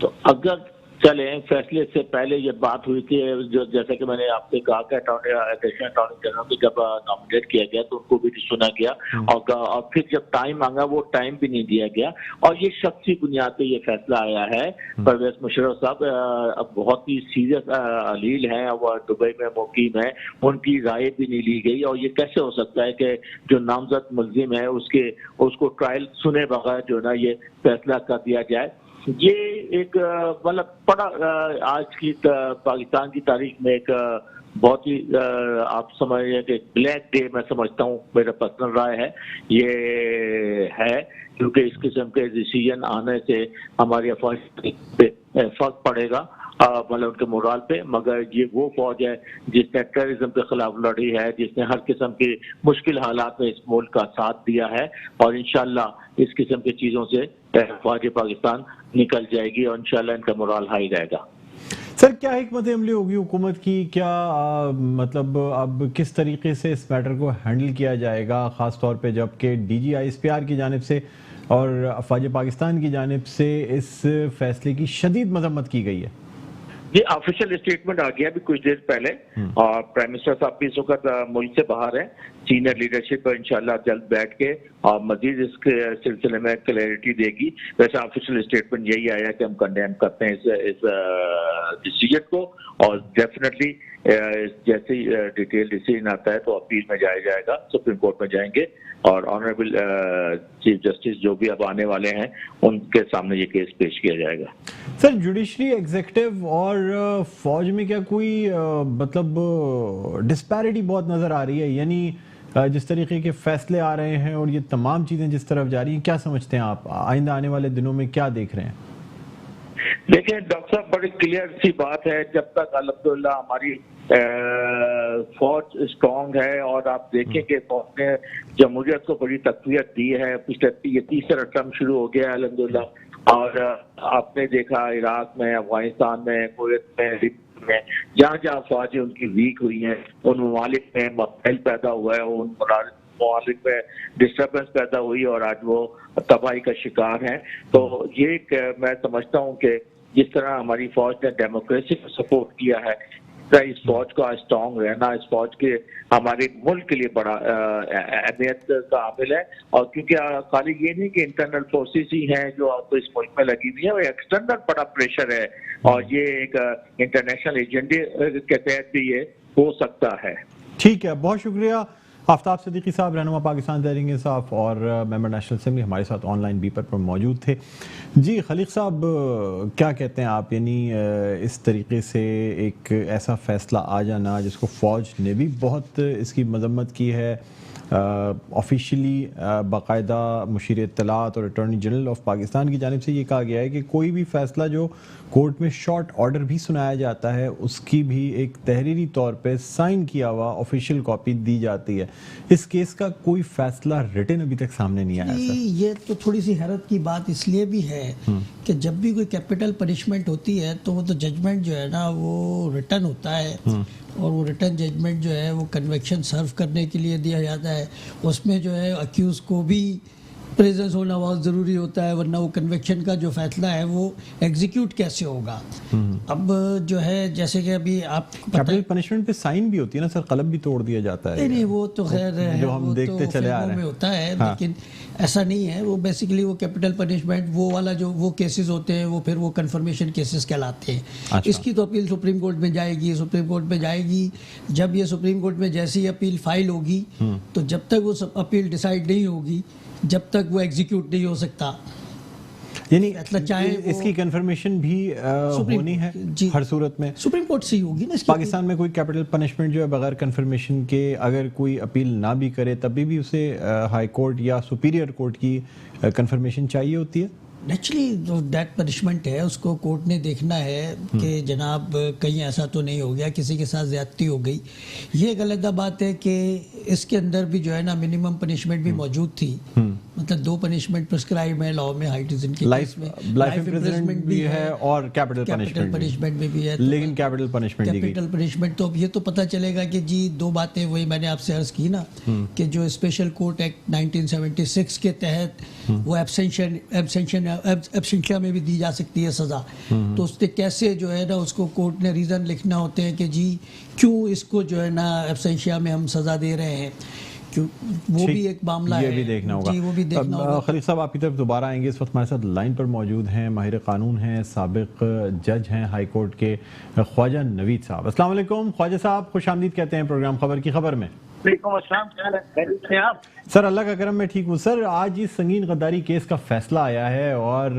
تو اگر چلیں فیصلے سے پہلے یہ بات ہوئی تھی, جو جیسے کہ میں نے آپ سے کہا کہ ایڈیشنل اٹارنی جنرل کو جب نامنیٹ کیا گیا تو ان کو بھی سنا گیا, اور پھر جب ٹائم مانگا وہ ٹائم بھی نہیں دیا گیا. اور یہ شخصی بنیاد پہ یہ فیصلہ آیا ہے. پرویز مشرف صاحب بہت ہی سیریس علیل ہیں, وہ دبئی میں مقیم ہیں, ان کی رائے بھی نہیں لی گئی. اور یہ کیسے ہو سکتا ہے کہ جو نامزد ملزم ہے اس کو ٹرائل سنے بغیر جو ہے نا یہ فیصلہ کر دیا جائے. یہ ایک مطلب بڑا آج کی پاکستان کی تاریخ میں ایک بہت ہی آپ سمجھ رہے ہیں کہ بلیک ڈے میں سمجھتا ہوں, میرا پرسنل رائے ہے یہ ہے, کیونکہ اس قسم کے ڈیسیجن آنے سے ہماری افواج پہ فرق پڑے گا, مطلب ان کے مورال پہ. مگر یہ وہ فوج ہے جس نے ٹیررزم کے خلاف لڑی ہے, جس نے ہر قسم کی مشکل حالات میں اس ملک کا ساتھ دیا ہے, اور انشاءاللہ اس قسم کی چیزوں سے فوج پاکستان نکل جائے گی, اور انشاءاللہ ان کا مورال ہائی رہے گا. سر کیا حکمت عملی ہوگی حکومت کی, کیا مطلب اب کس طریقے سے اس میٹر کو ہینڈل کیا جائے گا, خاص طور پہ جب کہ D G I S P R کی جانب سے اور افواج پاکستان کی جانب سے اس فیصلے کی شدید مذمت کی گئی ہے؟ یہ آفیشیل اسٹیٹمنٹ آ گیا بھی کچھ دیر پہلے, اور پرائم منسٹر صاحب بھی اس وقت ملک سے باہر ہیں. سینئر لیڈرشپ پر انشاءاللہ جلد بیٹھ کے اور مزید اس کے سلسلے میں کلیئرٹی دے گی. ویسے آفیشیل اسٹیٹمنٹ یہی آیا کہ ہم کنڈیم کرتے ہیں اس ڈیسیجن کو, اور ڈیفینیٹلی جیسے ڈیٹیل ڈیسیجن آتا ہے تو اپیل میں جایا جائے گا, سپریم کورٹ میں جائیں گے. اور آنریبل چیف جسٹس جو بھی اب آنے والے ہیں ان کے سامنے یہ کیس پیش کیا جائے گا. سر جوڈیشری ایگزیکٹو اور فوج میں کیا کوئی مطلب ڈسپیرٹی بہت نظر آ رہی ہے؟ یعنی جس طریقے کے فیصلے آ رہے ہیں اور یہ تمام چیزیں جس طرف جا رہی ہیں، کیا سمجھتے ہیں آپ آئندہ آنے والے دنوں میں کیا دیکھ رہے ہیں؟ دیکھیں ڈاکٹر صاحب، بڑی کلیئر سی بات ہے، جب تک الحمدللہ ہماری فوج اسٹرانگ ہے، اور آپ دیکھیں کہ فوج نے جمہوریت کو بڑی تقویت دی ہے. پچھلے یہ تیسرا ٹرم شروع ہو گیا ہے الحمدللہ، اور آپ نے دیکھا عراق میں، افغانستان میں، کویت میں جہاں جہاں فوجیں ان کی ویک ہوئی ہیں، ان ممالک میں مسائل پیدا ہوا ہے، ان ممالک میں ڈسٹربنس پیدا ہوئی اور آج وہ تباہی کا شکار ہیں. تو یہ میں سمجھتا ہوں کہ جس طرح ہماری فوج نے ڈیموکریسی کو سپورٹ کیا ہے، اس فوج کا اسٹرانگ رہنا اس فوج کے ہمارے ملک کے لیے بڑا اہمیت کا حامل ہے. اور کیونکہ خالی یہ نہیں کہ انٹرنل فورسز ہی ہیں جو اس ملک میں لگی ہوئی ہیں، وہ ایکسٹرنل بڑا پریشر ہے، اور یہ ایک انٹرنیشنل ایجنڈے کے تحت بھی یہ ہو سکتا ہے. ٹھیک ہے، بہت شکریہ آفتاب صدیقی صاحب، رہنما پاکستان تحریک انصاف اور ممبر نیشنل اسمبلی، ہمارے ساتھ آن لائن بیپر پر موجود تھے. جی خلیق صاحب، کیا کہتے ہیں آپ؟ یعنی اس طریقے سے ایک ایسا فیصلہ آ جانا جس کو فوج نے بھی بہت اس کی مذمت کی ہے، آفیشلی باقاعدہ مشیر اطلاعات اور اٹارنی جنرل آف پاکستان کی جانب سے یہ کہا گیا ہے کہ کوئی بھی فیصلہ جو کورٹ میں شارٹ آرڈر بھی سنایا جاتا ہے اس کی بھی ایک تحریری طور پہ سائن کیا ہوا آفیشیل کاپی دی جاتی ہے. اس کیس کا کوئی فیصلہ ریٹن ابھی تک سامنے نہیں آیا. یہ تو تھوڑی سی حیرت کی بات اس لیے بھی ہے کہ جب بھی کوئی کیپٹل پنشمنٹ ہوتی ہے تو وہ تو ججمنٹ جو ہے نا وہ ریٹن ہوتا ہے، اور وہ ریٹن ججمنٹ جو ہے وہ کنویکشن سرو کرنے کے لیے دیا جاتا ہے. اس میں جو ہے اکیوز کو بھی پریزنس ہونا بہت ضروری ہوتا ہے، ورنہ وہ کنویکشن کا جو فیصلہ ہے وہ ایگزیکیوٹ کیسے ہوگا. اب جو ہے جیسے کہ ابھی آپ کیپٹل پنشمنٹ پہ سائن بھی ہوتی ہے نا سر، قلم بھی توڑ دیا جاتا ہے. نہیں وہ تو خیر جو ہم دیکھتے چلے آ رہے ہیں ہوتا ہے، لیکن ایسا نہیں ہے. وہ بیسیکلی وہ کیپٹل پنشمنٹ وہ والا جو وہ کیسز ہوتے ہیں وہ پھر وہ کنفرمیشن کیسز کہلاتے ہیں. اس کی تو اپیل سپریم کورٹ میں جائے گی، سپریم کورٹ میں جائے گی. جب یہ سپریم کورٹ میں جیسی اپیل فائل ہوگی تو جب تک وہ اپیل ڈیسائیڈ نہیں ہوگی جب تک وہ ایگزیکیوٹ نہیں ہو سکتا. یعنی اس کی کنفرمیشن بھی ہونی ہے ہر صورت میں سپریم کورٹ سے ہی ہوگی نا. پاکستان میں کوئی کیپٹل پنشمنٹ جو ہے بغیر کنفرمیشن کے اگر کوئی اپیل نہ بھی کرے تب بھی اسے ہائی کورٹ یا سپیریئر کورٹ کی کنفرمیشن چاہیے ہوتی ہے. نیچرلی ڈیتھ پنشمنٹ ہے، اس کو کورٹ نے دیکھنا ہے کہ جناب کہیں ایسا تو نہیں ہو گیا، کسی کے ساتھ زیادتی ہو گئی. یہ ایک علیحدہ بات ہے کہ اس کے اندر بھی جو ہے نا منیمم پنشمنٹ بھی موجود تھی. مطلب 2 پنشمنٹ پرسکرائب ہیں لاء میں، ہائی ٹریزن کے کیس میں لائف امپریزنمنٹ بھی ہے اور کیپٹل پنشمنٹ بھی ہے. لیکن کیپٹل پنشمنٹ تو اب یہ تو پتہ چلے گا کہ جی 2 باتیں وہی میں نے آپ سے عرض کی نا کہ جو اسپیشل کورٹ ایکٹ 1976 کے تحت وہ ایبسینشیا میں بھی دی جا سکتی ہے سزا. تو اس نے کیسے جو ہے نا اس کو کورٹ نے ریزن لکھنا ہوتے ہیں کہ جی کیوں اس کو جو ہے نا ایبسینشیا میں ہم سزا دے رہے ہیں، وہ بھی ایک معاملہ ہے. یہ بھی دیکھنا ہوگا. جی وہ بھی دیکھنا ہوگا. خلیق صاحب آپ کی طرف دوبارہ آئیں گے. اس وقت ہمارے ساتھ لائن پر موجود ہیں ماہر قانون ہیں، سابق جج ہیں ہائی کورٹ کے، خواجہ نوید صاحب. السلام علیکم خواجہ صاحب، خوش آمدید کہتے ہیں پروگرام خبر کی خبر میں. وعلیکم السلام، کیا خیریت ہیں آپ؟ سر اللہ کا کرم میں ٹھیک ہوں. سر آج اس سنگین غداری کیس کا فیصلہ آیا ہے اور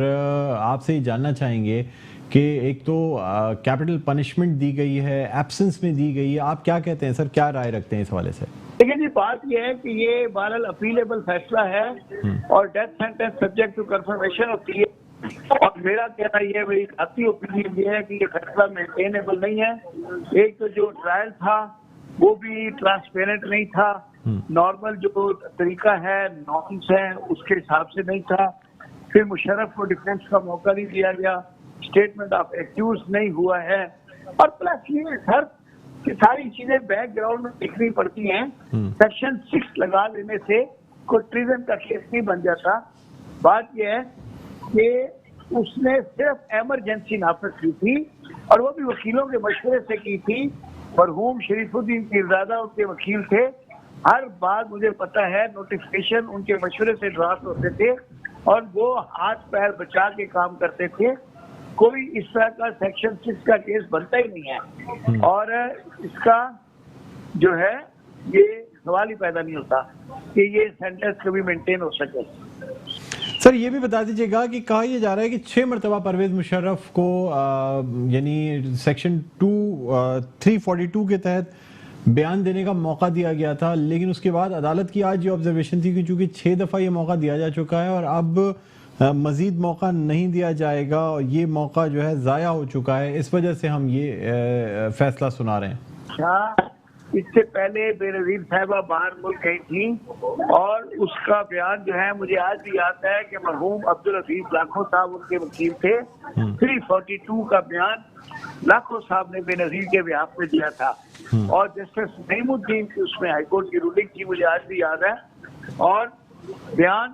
آپ سے یہ جاننا چاہیں گے کہ ایک تو کیپٹل پنشمنٹ دی گئی ہے، ایبسنس میں دی گئی ہے، آپ کیا کہتے ہیں سر، کیا رائے رکھتے ہیں اس حوالے سے؟ لیکن یہ بات یہ ہے کہ یہ بہرحال اپیلیبل فیصلہ ہے اور death sentence subject to confirmation ہوتی ہے. اور میرا کہنا یہ ہے، میری ذاتی اوپینین یہ ہے کہ یہ فیصلہ مینٹینیبل نہیں ہے. ایک تو جو ٹرائل تھا وہ بھی ٹرانسپیرنٹ نہیں تھا، نارمل جو طریقہ ہے نارمس ہیں اس کے حساب سے نہیں تھا. پھر مشرف کو ڈیفینس کا موقع نہیں دیا گیا، اسٹیٹمنٹ آف ایکیوز نہیں ہوا ہے. اور پلس یہ سر کہ ساری چیزیں بیک گراؤنڈ میں دیکھنی پڑتی ہیں. سیکشن 6 لگا لینے سے کوئی ٹریزن کا کیس نہیں بن جاتا. بات یہ ہے کہ اس نے صرف ایمرجنسی نافذ کی تھی اور وہ بھی وکیلوں کے مشورے سے کی تھی. مرحوم شریف الدین پیرزادہ ان کے وکیل تھے. ہر بات مجھے پتہ ہے، نوٹیفکیشن ان کے مشورے سے ڈرافٹ ہوتے تھے اور وہ ہاتھ پیر بچا کے کام کرتے تھے. کوئی اس طرح کا سیکشن 6 کا کیس بنتا ہی نہیں ہے. اور اس کا جو ہے یہ سوال ہی پیدا نہیں ہوتا کہ یہ سینٹنس کبھی مینٹین ہو سکے. سر یہ بھی بتا دیجیے گا کہ کہا یہ جا رہا ہے کہ 6 مرتبہ پرویز مشرف کو یعنی سیکشن 342 کے تحت بیان دینے کا موقع دیا گیا تھا، لیکن اس کے بعد عدالت کی آج یہ آبزرویشن تھی کہ چونکہ 6 دفعہ یہ موقع دیا جا چکا ہے اور اب مزید موقع نہیں دیا جائے گا، اور یہ موقع جو ہے ضائع ہو چکا ہے، اس وجہ سے ہم یہ فیصلہ سنا رہے ہیں. اس سے پہلے بے نظیر صاحبہ باہر ملک گئی تھی اور اس کا بیان جو ہے مجھے آج بھی یاد ہے کہ مرحوم عبدالحفیظ لاکھو صاحب ان کے وکیل تھے. 342 کا بیان لاکھو صاحب نے بے نظیر کے بیان میں دیا تھا اور جسٹس نعیم الدین کی اس میں ہائی کورٹ کی رولنگ تھی، مجھے آج بھی یاد ہے. اور بیان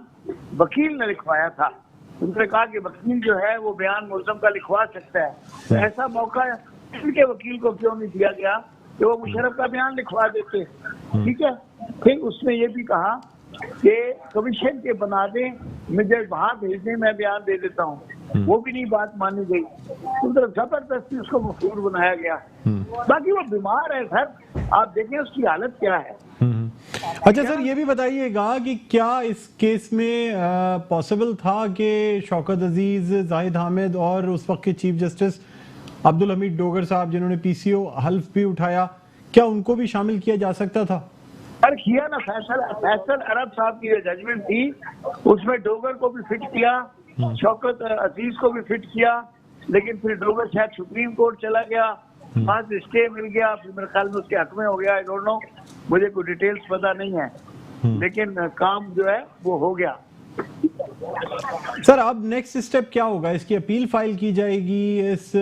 وکیل نے لکھوایا تھا. ان نے کہا کہ وکیل جو ہے وہ بیان ملزم کا لکھوا سکتا ہے. ایسا موقع ان کے وکیل کو کیوں نہیں دیا گیا کہ وہ مشرف کا بیان لکھوا دیتے؟ ٹھیک ہے. پھر اس نے یہ بھی کہا کہ کمیشن کے بنا دیں، مجھے وہاں بھیج دیں، میں بیان دے دیتا ہوں. وہ بھی نہیں بات مانی گئی. زبردستی اس کو مفعول بنایا گیا. باقی وہ بیمار ہے سر، آپ دیکھیں اس کی حالت کیا ہے. اچھا سر یہ بھی بتائیے گا کہ کیا اس کیس میں پاسبل تھا کہ شوکت عزیز، زاہد حامد اور اس وقت کے چیف جسٹس عبدالحمید ڈوگر صاحب جنہوں نے پی سی او حلف بھی اٹھایا، کیا ان کو بھی شامل کیا جا سکتا تھا؟ پر کیا نا. فیصل عرب صاحب کی جو ججمنٹ تھی اس میں ڈوگر کو بھی فٹ کیا، شوکت عزیز کو بھی فٹ کیا، لیکن پھر ڈوگر شاید سپریم کورٹ چلا گیا، وہاں سے اسٹے مل گیا، پھر میرے خیال میں اس کے حق میں ہو گیا. آئی ڈونٹ نو، مجھے کوئی ڈیٹیلز پتا نہیں ہے، لیکن کام جو ہے وہ ہو گیا. سر اب نیکسٹ اسٹیپ کیا ہوگا؟ اس کی اپیل فائل کی جائے گی، اس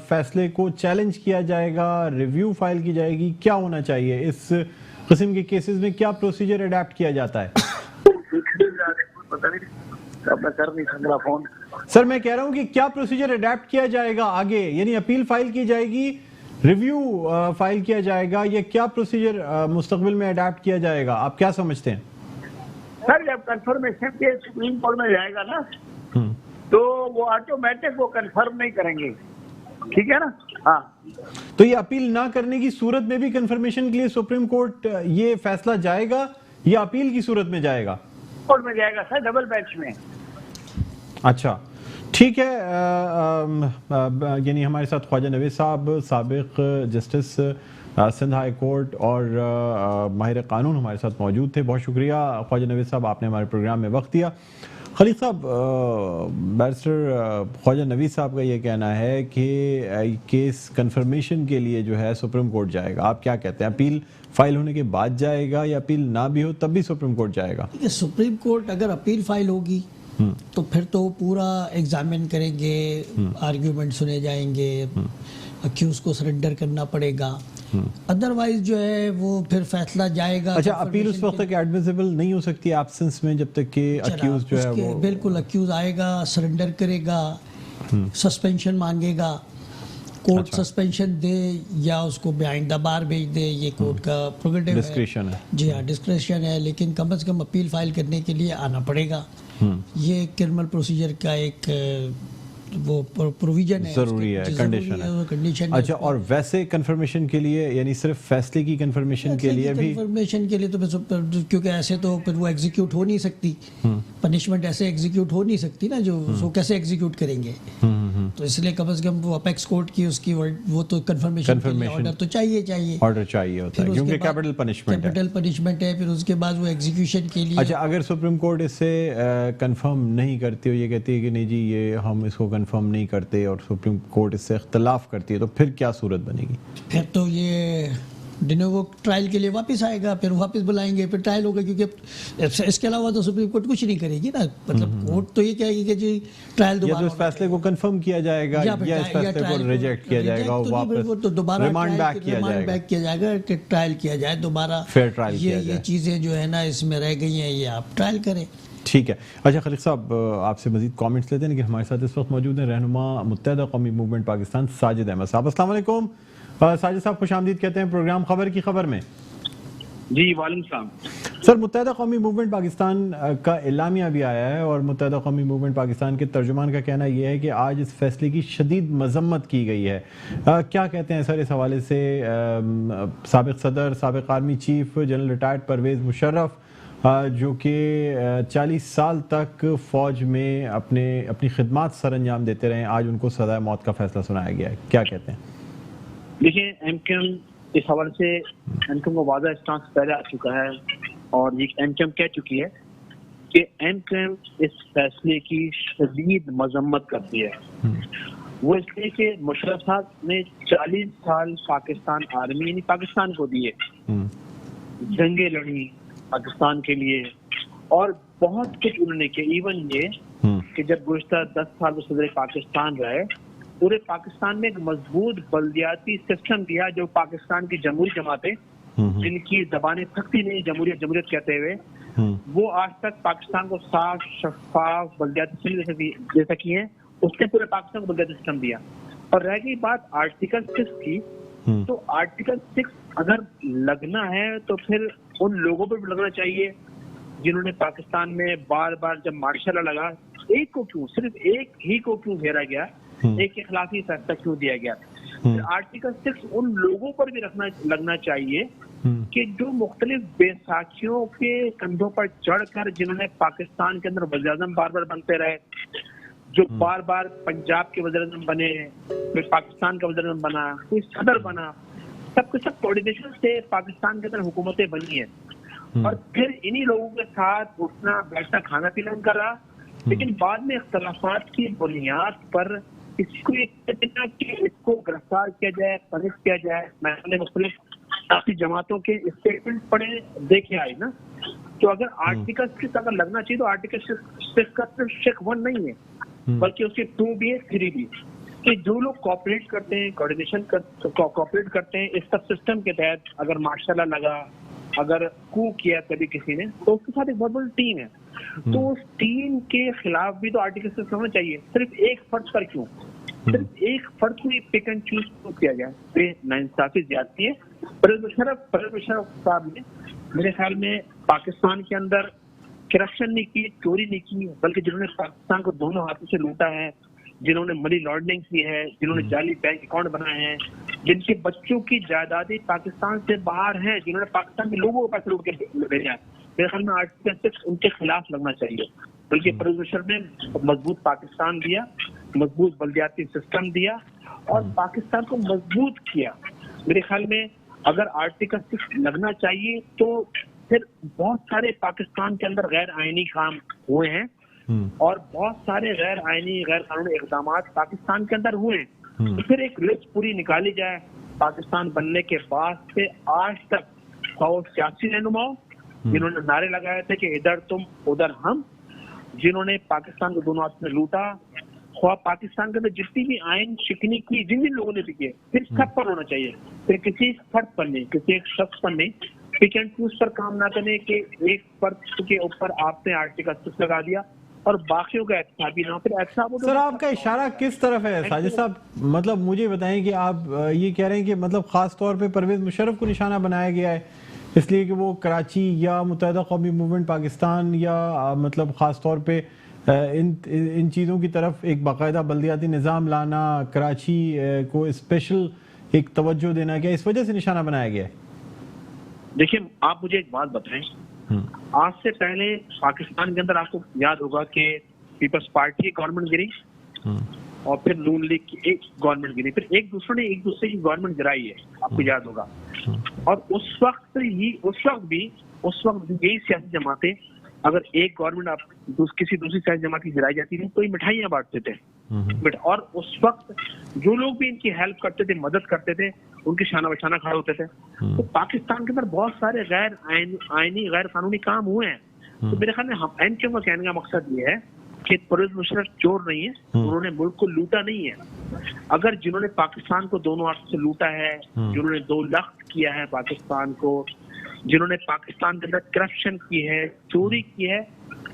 فیصلے کو چیلنج کیا جائے گا، ریویو فائل کی جائے گی، کیا ہونا چاہیے اس قسم کے کیسز میں؟ کیا پروسیجر اڈاپٹ کیا جاتا ہے؟ سر میں کہہ رہا ہوں کہ کیا پروسیجر اڈاپٹ کیا جائے گا آگے، یعنی اپیل فائل کی جائے گی، ریویو فائل کیا جائے گا، یا کیا پروسیجر مستقبل میں اڈاپٹ کیا جائے گا؟ آپ کیا سمجھتے ہیں؟ سر جب کنفرمیشن کے سپریم کورٹ میں جائے گا نا تو وہ آٹومیٹک وہ کنفرم نہیں کریں گے. ٹھیک ہے نا. ہاں تو یہ اپیل نہ کرنے کی صورت میں بھی کنفرمیشن کے لیے سپریم کورٹ یہ فیصلہ جائے گا یا اپیل کی صورت میں جائے گا؟ کورٹ میں جائے گا سر، ڈبل بینچ میں. اچھا ٹھیک ہے. یعنی ہمارے ساتھ خواجہ نوید صاحب، سابق جسٹس سندھ ہائی کورٹ اور ماہر قانون ہمارے ساتھ موجود تھے. بہت شکریہ خواجہ نوید صاحب، آپ نے ہمارے پروگرام میں وقت دیا. خلیق صاحب، بیرسٹر خواجہ نوید صاحب کا یہ کہنا ہے کہ کیس کنفرمیشن کے لیے جو ہے سپریم کورٹ جائے گا. آپ کیا کہتے ہیں؟ اپیل فائل ہونے کے بعد جائے گا یا اپیل نہ بھی ہو تب بھی سپریم کورٹ جائے گا؟ سپریم کورٹ اگر اپیل فائل ہوگی تو پھر تو پورا ایگزامن کریں گے، آرگیومنٹ سنے جائیں گے، اکیوز کو سرنڈر کرنا پڑے گا. ادروائز جو ہے وہ پھر فیصلہ جائے گا. اچھا اپیل اس وقت تک ایڈمیسیبل نہیں ہو سکتی ایبسنس میں جب تک کہ اکیوز جو ہے وہ بالکل اکیوز آئے گا، سرنڈر کرے گا، سسپینشن مانگے گا، کورٹ سسپینشن دے یا اس کو بیہائنڈ دا بار بھیج دے، یہ کورٹ کا پروگیٹو ڈسکریشن ہے. جی ہاں ڈسکریشن ہے، لیکن کم از کم اپیل فائل کرنے کے لیے آنا پڑے گا. یہ کرمنل پروسیجر کا ایک وہ پروویژن ہے، ضروری ہے، کنڈیشن ہے. اچھا اور ویسے کنفرمیشن کے لیے یعنی صرف فیصلے کی کنفرمیشن کے لیے بھی؟ کنفرمیشن کے لیے تو کیونکہ ایسے تو پھر وہ ایگزیکیوٹ ہو نہیں سکتی، پنشمنٹ ایسے ایگزیکیوٹ ہو نہیں سکتی نا، جو وہ کیسے ایگزیکیوٹ کریں گے. تو اس لیے کم از کم وہ اپیکس کورٹ کی اس کی وہ تو کنفرمیشن آرڈر تو چاہیے آرڈر چاہیے ہوتا ہے کیونکہ کیپٹل پنشمنٹ ہے. پھر اس کے بعد وہ ایگزیکیوشن کے لیے. اچھا اگر سپریم کورٹ اس سے کنفرم نہیں کرتی ہو، یہ کہتی ہے کہ نہیں جی یہ ہم اس کو کنفرم نہیں کرتے، اور سپریم کورٹ اس سے اختلاف کرتی ہے، تو پھر کیا صورت بنے گی؟ پھر تو یہ ڈینوو ٹرائل کے لیے واپس آئے گا، پھر واپس بلائیں گے، پھر ٹرائل ہوگا. کیونکہ اس کے علاوہ تو سپریم کورٹ کچھ نہیں کرے گی نا. مطلب کورٹ تو یہ کہے گی کہ جی ٹرائل دوبارہ، یا تو اس فیصلے کو کنفرم کیا جائے گا یا اس فیصلے کو ریجیکٹ کیا جائے گا، واپس ریمانڈ بیک کیا جائے گا کہ ٹرائل کیا جائے دوبارہ. فیئر ٹرائل کیا جائے. یہ چیزیں جو ہے نا اس میں رہ گئی ہیں، یہ آپ ٹرائل کریں. ٹھیک ہے. اچھا خلیق صاحب آپ سے مزید کامنٹس لیتے ہیں، لیکن ہمارے ساتھ اس وقت موجود ہیں رہنما متحدہ قومی موومنٹ پاکستان ساجد احمد صاحب. السلام علیکم ساجد صاحب، خوش آمدید کہتے ہیں پروگرام خبر کی خبر میں. جی وعلیکم السلام. سر متحدہ قومی موومنٹ پاکستان کا اعلامیہ بھی آیا ہے اور متحدہ قومی موومنٹ پاکستان کے ترجمان کا کہنا یہ ہے کہ آج اس فیصلے کی شدید مذمت کی گئی ہے. کیا کہتے ہیں سر اس حوالے سے سابق صدر سابق army chief general retired Pervez Musharraf جو کہ 40 سال تک فوج میں اپنی خدمات سر انجام دیتے رہے, آج ان کو سزائے موت کا فیصلہ سنایا گیا ہے, کیا کہتے ہیں؟ دیکھیں ایم کیو ایم اس حوالے سے ایم کیو ایم کو واضح اسٹانس پہلے آ چکا ہے اور یہ ایم کیو ایم کہہ چکی ہے کہ ایم کیو ایم اس فیصلے کی شدید مذمت کرتی ہے. وہ اس لیے کہ مشرف صاحب نے 40 سال پاکستان آرمی یعنی پاکستان کو دیے, جنگیں لڑی پاکستان کے لیے اور بہت کچھ انہوں نے کیا. ایون یہ کہ جب گزشتہ 10 سال وہ صدر پاکستان رہے, پورے پاکستان میں ایک مضبوط بلدیاتی سسٹم دیا جو پاکستان کی جمہوری جماعتیں جن کی زبانیں تھکتی نہیں جمہوریت کہتے ہوئے, وہ آج تک پاکستان کو صاف شفاف بلدیاتی سسٹم دے سکی ہیں. اس نے پورے پاکستان کو بلدیاتی سسٹم دیا. اور رہ گئی بات آرٹیکل 6 کی, تو آرٹیکل 6 اگر لگنا ہے تو پھر ان لوگوں پر بھی لگنا چاہیے جنہوں نے پاکستان میں بار بار جب مارشل لا لگا, ایک کو کیوں, صرف ایک ہی کو کیوں گھیرا گیا, ایک کے خلاف ہی فیصلہ کیوں دیا گیا. آرٹیکل 6 ان لوگوں پر بھی لگنا چاہیے کہ جو مختلف بیساکھیوں کے کندھوں پر چڑھ کر جنہوں نے پاکستان کے اندر وزیر اعظم بار بار بنتے رہے, جو بار بار پنجاب کے وزیر اعظم بنے, کوئی پاکستان کا وزیر اعظم بنا, کوئی صدر بنا, سب کے سب کوارڈینیشن سے پاکستان کے اندر حکومتیں بنی ہیں. اور پھر انہی لوگوں کے ساتھ اٹھنا بیٹھنا کھانا پینا کر رہا, لیکن بعد میں اختلافات کی بنیاد پر اس کو کہ اس کو گرفتار کیا جائے, پنش کیا جائے. میں نے مختلف سیاسی جماعتوں کے اسٹیٹمنٹ پڑھے دیکھے آئے نا, تو اگر آرٹیکل 6 اگر لگنا چاہیے تو آرٹیکل 6 کا صرف شیک 1 نہیں ہے بلکہ اس کے 2 بھی ہے 3 بھی, کہ جو لوگ کوآپریٹ کرتے ہیں کوآرڈینیشن کوآپریٹ کرتے ہیں اس سب سسٹم کے تحت, اگر ماشاء اللہ لگا, اگر کو کیا کبھی کسی نے, تو اس کے ساتھ ایک بہت بڑی ٹیم ہے. تو اس ٹیم کے خلاف بھی تو آرٹیکل 6 ہونا چاہیے. صرف ایک فرد پر کیوں, صرف ایک فرد کو پک اینڈ چوز کیوں کیا گیا؟ یہ ناانصافی زیادتی ہے. پرویز مشرف صاحب نے میرے خیال میں پاکستان کے اندر کرپشن نہیں کی, چوری نہیں کی, بلکہ جنہوں نے پاکستان کو دونوں ہاتھوں سے لوٹا ہے, جنہوں نے منی لانڈرنگ کی ہے, جنہوں نے جعلی بینک اکاؤنٹ بنائے ہیں, جن کے بچوں کی جائیدادیں پاکستان سے باہر ہیں, جنہوں نے پاکستان کے لوگوں کو پیسے لوٹ کے بھیجا ہے, میرے خیال میں آرٹیکل 6 ان کے خلاف لگنا چاہیے. بلکہ پرویز مشرف نے مضبوط پاکستان دیا, مضبوط بلدیاتی سسٹم دیا اور پاکستان کو مضبوط کیا. میرے خیال میں اگر آرٹیکل 6 لگنا چاہیے تو پھر بہت سارے پاکستان کے اندر غیر آئینی کام ہوئے ہیں اور بہت سارے غیر آئینی غیر قانونی اقدامات پاکستان کے اندر ہوئے ہیں. تو پھر ایک لسٹ پوری نکالی جائے پاکستان بننے کے بعد سے آج تک, اور سیاسی رہنماؤں جنہوں نے نعرے لگائے تھے کہ ادھر تم ادھر ہم, جنہوں نے پاکستان کو دونوں ہاتھ میں لوٹا, خواہ پاکستان کے اندر جتنی بھی آئین شکنی کی جن جن لوگوں نے بھی کیے, پھر سب پر ہونا چاہیے, پھر کسی فرد پر نہیں, کسی ایک شخص پر نہیں. پک اینڈ چوز پر کام نہ کرنے کہ ایک فرد کے اوپر آپ نے آرٹیکل 6 لگا دیا اور باقیوں کا احتسابی نہ ہو. پھر ایسا ہو. سر آپ کا اشارہ کس طرف ہے ساجد صاحب؟ مطلب مجھے بتائیں کہ آپ یہ کہہ رہے ہیں کہ مطلب خاص طور پہ پرویز مشرف کو نشانہ بنایا گیا ہے اس لیے کہ وہ کراچی یا متحدہ قومی موومنٹ پاکستان یا مطلب خاص طور پہ ان چیزوں کی طرف ایک باقاعدہ بلدیاتی نظام لانا, کراچی کو اسپیشل ایک توجہ دینا, کیا اس وجہ سے نشانہ بنایا گیا ہے؟ دیکھیں آپ مجھے ایک بات بتائیں, آج سے پہلے پاکستان کے اندر آپ کو یاد ہوگا کہ پیپلز پارٹی کی گورنمنٹ گری اور پھر نون لیگ کی ایک گورنمنٹ گری, پھر ایک دوسرے کی گورنمنٹ گرائی ہے, آپ کو یاد ہوگا. اور اس وقت بھی یہی سیاسی جماعتیں اگر ایک گورنمنٹ آپ کسی دوسری سیاسی جماعت کی گرائی جاتی تھی تو یہ مٹھائیاں بانٹتے تھے. اور اس وقت جو لوگ بھی ان کی ہیلپ کرتے تھے, مدد کرتے تھے, ان کے شانہ بشانہ کھڑے ہوتے تھے. تو پاکستان کے اندر بہت سارے غیر آئینی غیر قانونی کام ہوئے ہیں. تو میرے خیال میں ایم کیو ایم کا کہنے کا مقصد یہ ہے کہ پرویز مشرف چور نہیں ہے, انہوں نے ملک کو لوٹا نہیں ہے. اگر جنہوں نے پاکستان کو دونوں ہاتھ سے لوٹا ہے, جنہوں نے 2 لاکھ کیا ہے پاکستان کو, جنہوں نے پاکستان کے اندر کرپشن کی ہے, چوری کی ہے,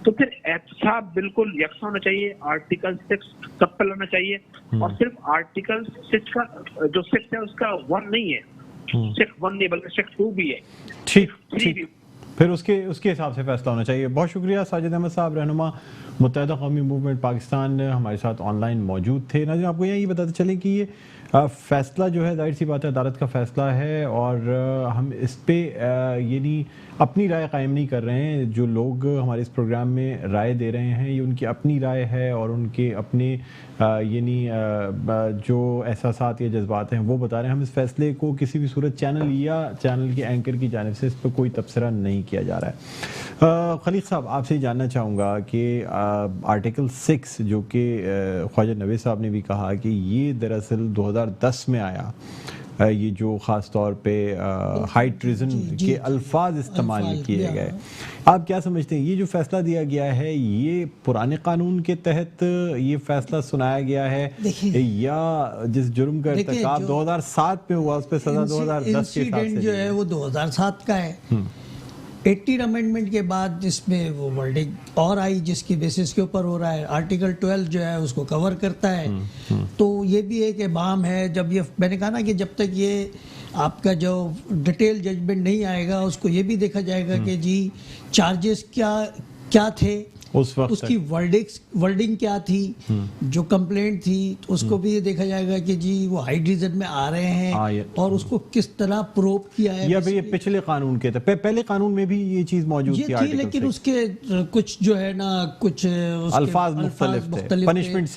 تو پھر احتساب بالکل یکساں ہونا چاہیے. آرٹیکل 6 سب پر لانا چاہیے اور صرف آرٹیکل 6 کا جو 6 ہے اس کا 1 نہیں ہے, صرف 1 نہیں بلکہ 2 بھی ہے. پھر اس کے حساب سے فیصلہ ہونا چاہیے. بہت شکریہ ساجد احمد صاحب, رہنما متحدہ قومی موومنٹ پاکستان, ہمارے ساتھ آن لائن موجود تھے. ناظرین, آپ کو یہ بتاتے چلیں کہ یہ فیصلہ جو ہے ظاہر سی بات ہے عدالت کا فیصلہ ہے, اور ہم اس پہ یعنی اپنی رائے قائم نہیں کر رہے ہیں. جو لوگ ہمارے اس پروگرام میں رائے دے رہے ہیں یہ ان کی اپنی رائے ہے, اور ان کے اپنے یعنی جو احساسات یا جذبات ہیں وہ بتا رہے ہیں. ہم اس فیصلے کو کسی بھی صورت چینل یا چینل کے اینکر کی جانب سے اس پہ کوئی تبصرہ نہیں کیا جا رہا ہے. خلیق صاحب, آپ سے جاننا چاہوں گا کہ آرٹیکل 6 جو کہ خواجہ نوید صاحب نے بھی کہا کہ یہ دراصل 2010 میں آیا, یہ جو خاص طور پہ ہائی ٹریزن کے الفاظ استعمال کیے گئے, آپ کیا سمجھتے ہیں یہ جو فیصلہ دیا گیا ہے یہ پرانے قانون کے تحت یہ فیصلہ سنایا گیا ہے, یا جس جرم کا ارتکاب 2007 میں ہوا اس پہ سزا 2010 کے حساب سے جو ہے وہ 2007 کا ہے. 80 امینڈمنٹ کے بعد اس میں وہ ورڈنگ اور آئی جس کی بیسس کے اوپر ہو رہا ہے. آرٹیکل 12 جو ہے اس کو کور کرتا ہے. تو یہ بھی ایک ابہام ہے. جب یہ میں نے کہا نا کہ جب تک یہ آپ کا جو ڈیٹیل ججمنٹ نہیں آئے گا اس کو یہ بھی دیکھا جائے گا کہ جی چارجز کیا تھے, اس وقت اس کی ورڈنگ کیا تھی, جو کمپلینٹ تھی تو اس کو بھی یہ دیکھا جائے گا کہ جی وہ ہائی ڈیزن میں آ رہے ہیں اور اس کو کس طرح پروب کیا ہے. یا یہ پچھلے قانون کے تھے, پہلے قانون میں بھی یہ چیز موجود تھی لیکن اس کے کچھ جو ہے نا کچھ الفاظ مختلف تھے, پنشمنٹ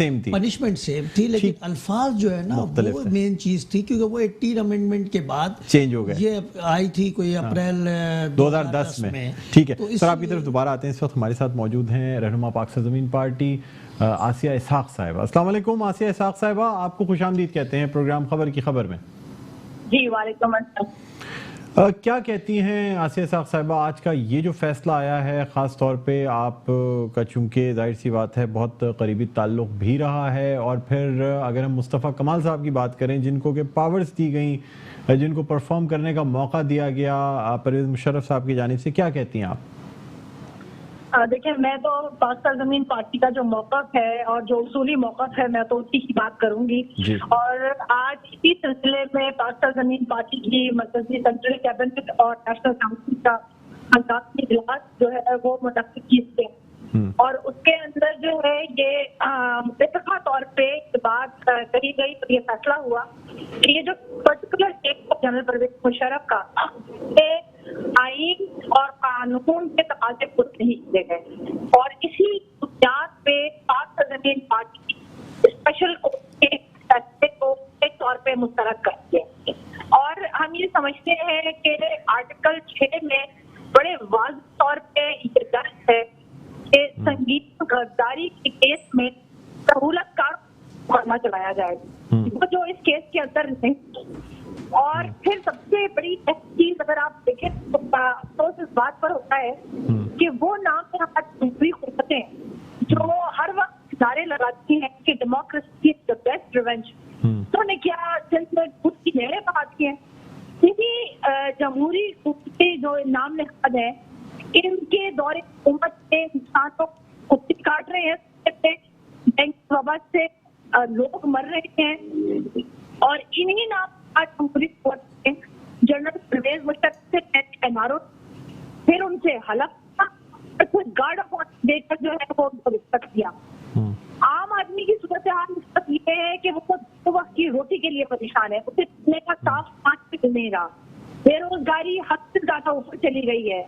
سیم تھی, لیکن الفاظ جو ہے نا وہ مین چیز تھی, کیونکہ وہ 80 امینڈمنٹ کے بعد چینج ہو گئے, یہ آئی تھی کوئی اپریل 2010 میں. ٹھیک ہے سر, آپ کی طرف دوبارہ آتے ہیں. اس وقت ہمارے ساتھ موجود ہیں رہنما پاک سرزمین پارٹی آسیہ اسحاق صاحبہ. السلام علیکم آسیہ اسحاق صاحبہ, آپ کو خوش آمدید کہتے ہیں پروگرام خبر کی خبر میں. جی وعلیکم السلام. کیا کہتی ہیں آسیہ اسحاق صاحبہ, آج کا یہ جو فیصلہ آیا ہے, خاص طور پہ آپ کا چونکہ ظاہر سی بات ہے بہت قریبی تعلق بھی رہا ہے, اور پھر اگر ہم مصطفیٰ کمال صاحب کی بات کریں جن کو کہ پاورز دی گئیں, جن کو پرفارم کرنے کا موقع دیا گیا پرویز مشرف صاحب کی جانب سے, کیا کہتی ہیں آپ؟ دیکھیں میں تو پاک سرزمین پارٹی کا جو موقف ہے اور جو اصولی موقف ہے میں تو اسی کی بات کروں گی. اور آج اسی سلسلے میں پاک سرزمین پارٹی کی مرکزی سینٹرل کیبنٹ اور نیشنل کونسل کا ہنگامی اجلاس جو ہے وہ منعقد کیے, اور اس کے اندر جو ہے یہ متفقہ طور پہ بات کہی گئی, یہ فیصلہ ہوا کہ یہ جو particular case general Pervez Musharraf کا آئین اور قانون کے تقاضے پورے نہیں کیے گئے, اور اسی بنیاد پہ پاک سرزمین پارٹی اسپیشل کورٹ کے فیصلے کو ایک طور پہ مسترد کرتی ہے. اور ہم یہ سمجھتے ہیں کہ آرٹیکل 6 میں بڑے واضح طور پہ یہ درج ہے کہ سنگین غداری کے کیس میں سہولت کار مقدمہ چلایا جائے گا, جو اس کیس کے اندر نہیں. اور پھر سب سے بڑی چیز اگر آپ دیکھیں تو افسوس اس بات پر ہوتا ہے کہ وہ نام ہماری دوسری قوتیں جو ہر وقت نعرے لگاتی ہیں کہ democracy is the best revenge, تو نے کیا جن میں خود کی نعرے بات کی ہیں. یہی جمہوری قوتیں جو نام نہاد ہیں ان کے دور حکومت کے انسانوں کو کاٹ رہے ہیں, بینک وبا سے لوگ مر رہے ہیں, اور انہی نام آج جمہوری قوت جنرل پرویز مشرف سے پھر ان سے حلف اور پھر گارڈ آف آنر دے کر جو ہے وہ رسپیکٹ دیا. عام آدمی کی صورتحال اس وقت یہ ہے کہ وہ دو وقت کی روٹی کے لیے پریشان ہے, اسے پینے کا صاف پانی بھی نہیں رہا, بے روزگاری حد سے زیادہ اوپر چلی گئی ہے,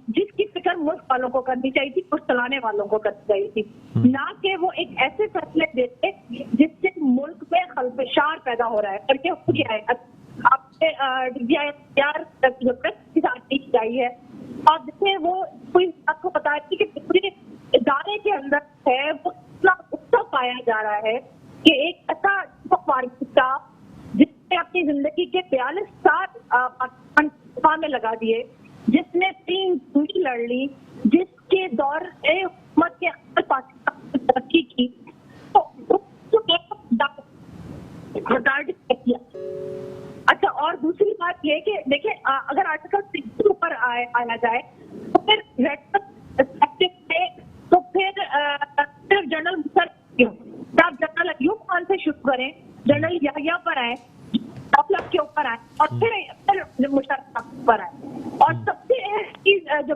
جس کی فکر ملک والوں کو کرنی چاہیے تھی, کچھ چلانے والوں کو کرنی چاہیے تھی, نہ کہ وہ ایک ایسے فیصلے دیتے جس سے ملک میں خلفشار پیدا ہو رہا ہے. اور یہ ہو گیا ہے, آپ نے چاہیے اور جسے وہ کوئی آپ کو بتا رہی کہ پورے ادارے کے اندر ہے وہ اتنا غصہ پایا جا رہا ہے کہ ایک ایسا فارغ جس نے اپنی زندگی کے 42 سال پاکستان میں لگا دیے, جس نے 3 جنگیں لڑ لی, جس کے دور حکومت کے اندر پاکستان کی ترقی کی, کیا. اچھا, اور دوسری بات یہ کہ دیکھیں اگر آرٹیکل 6 کے اوپر آیا جائے تو پھر صرف جنرل مشرف آپ جنرل ایوب خان سے شروع کریں, جنرل یحییٰ پر آئیں, کے اوپر آئے, اور پھر مشرف پر آئے. اور سب سے اہم چیز جو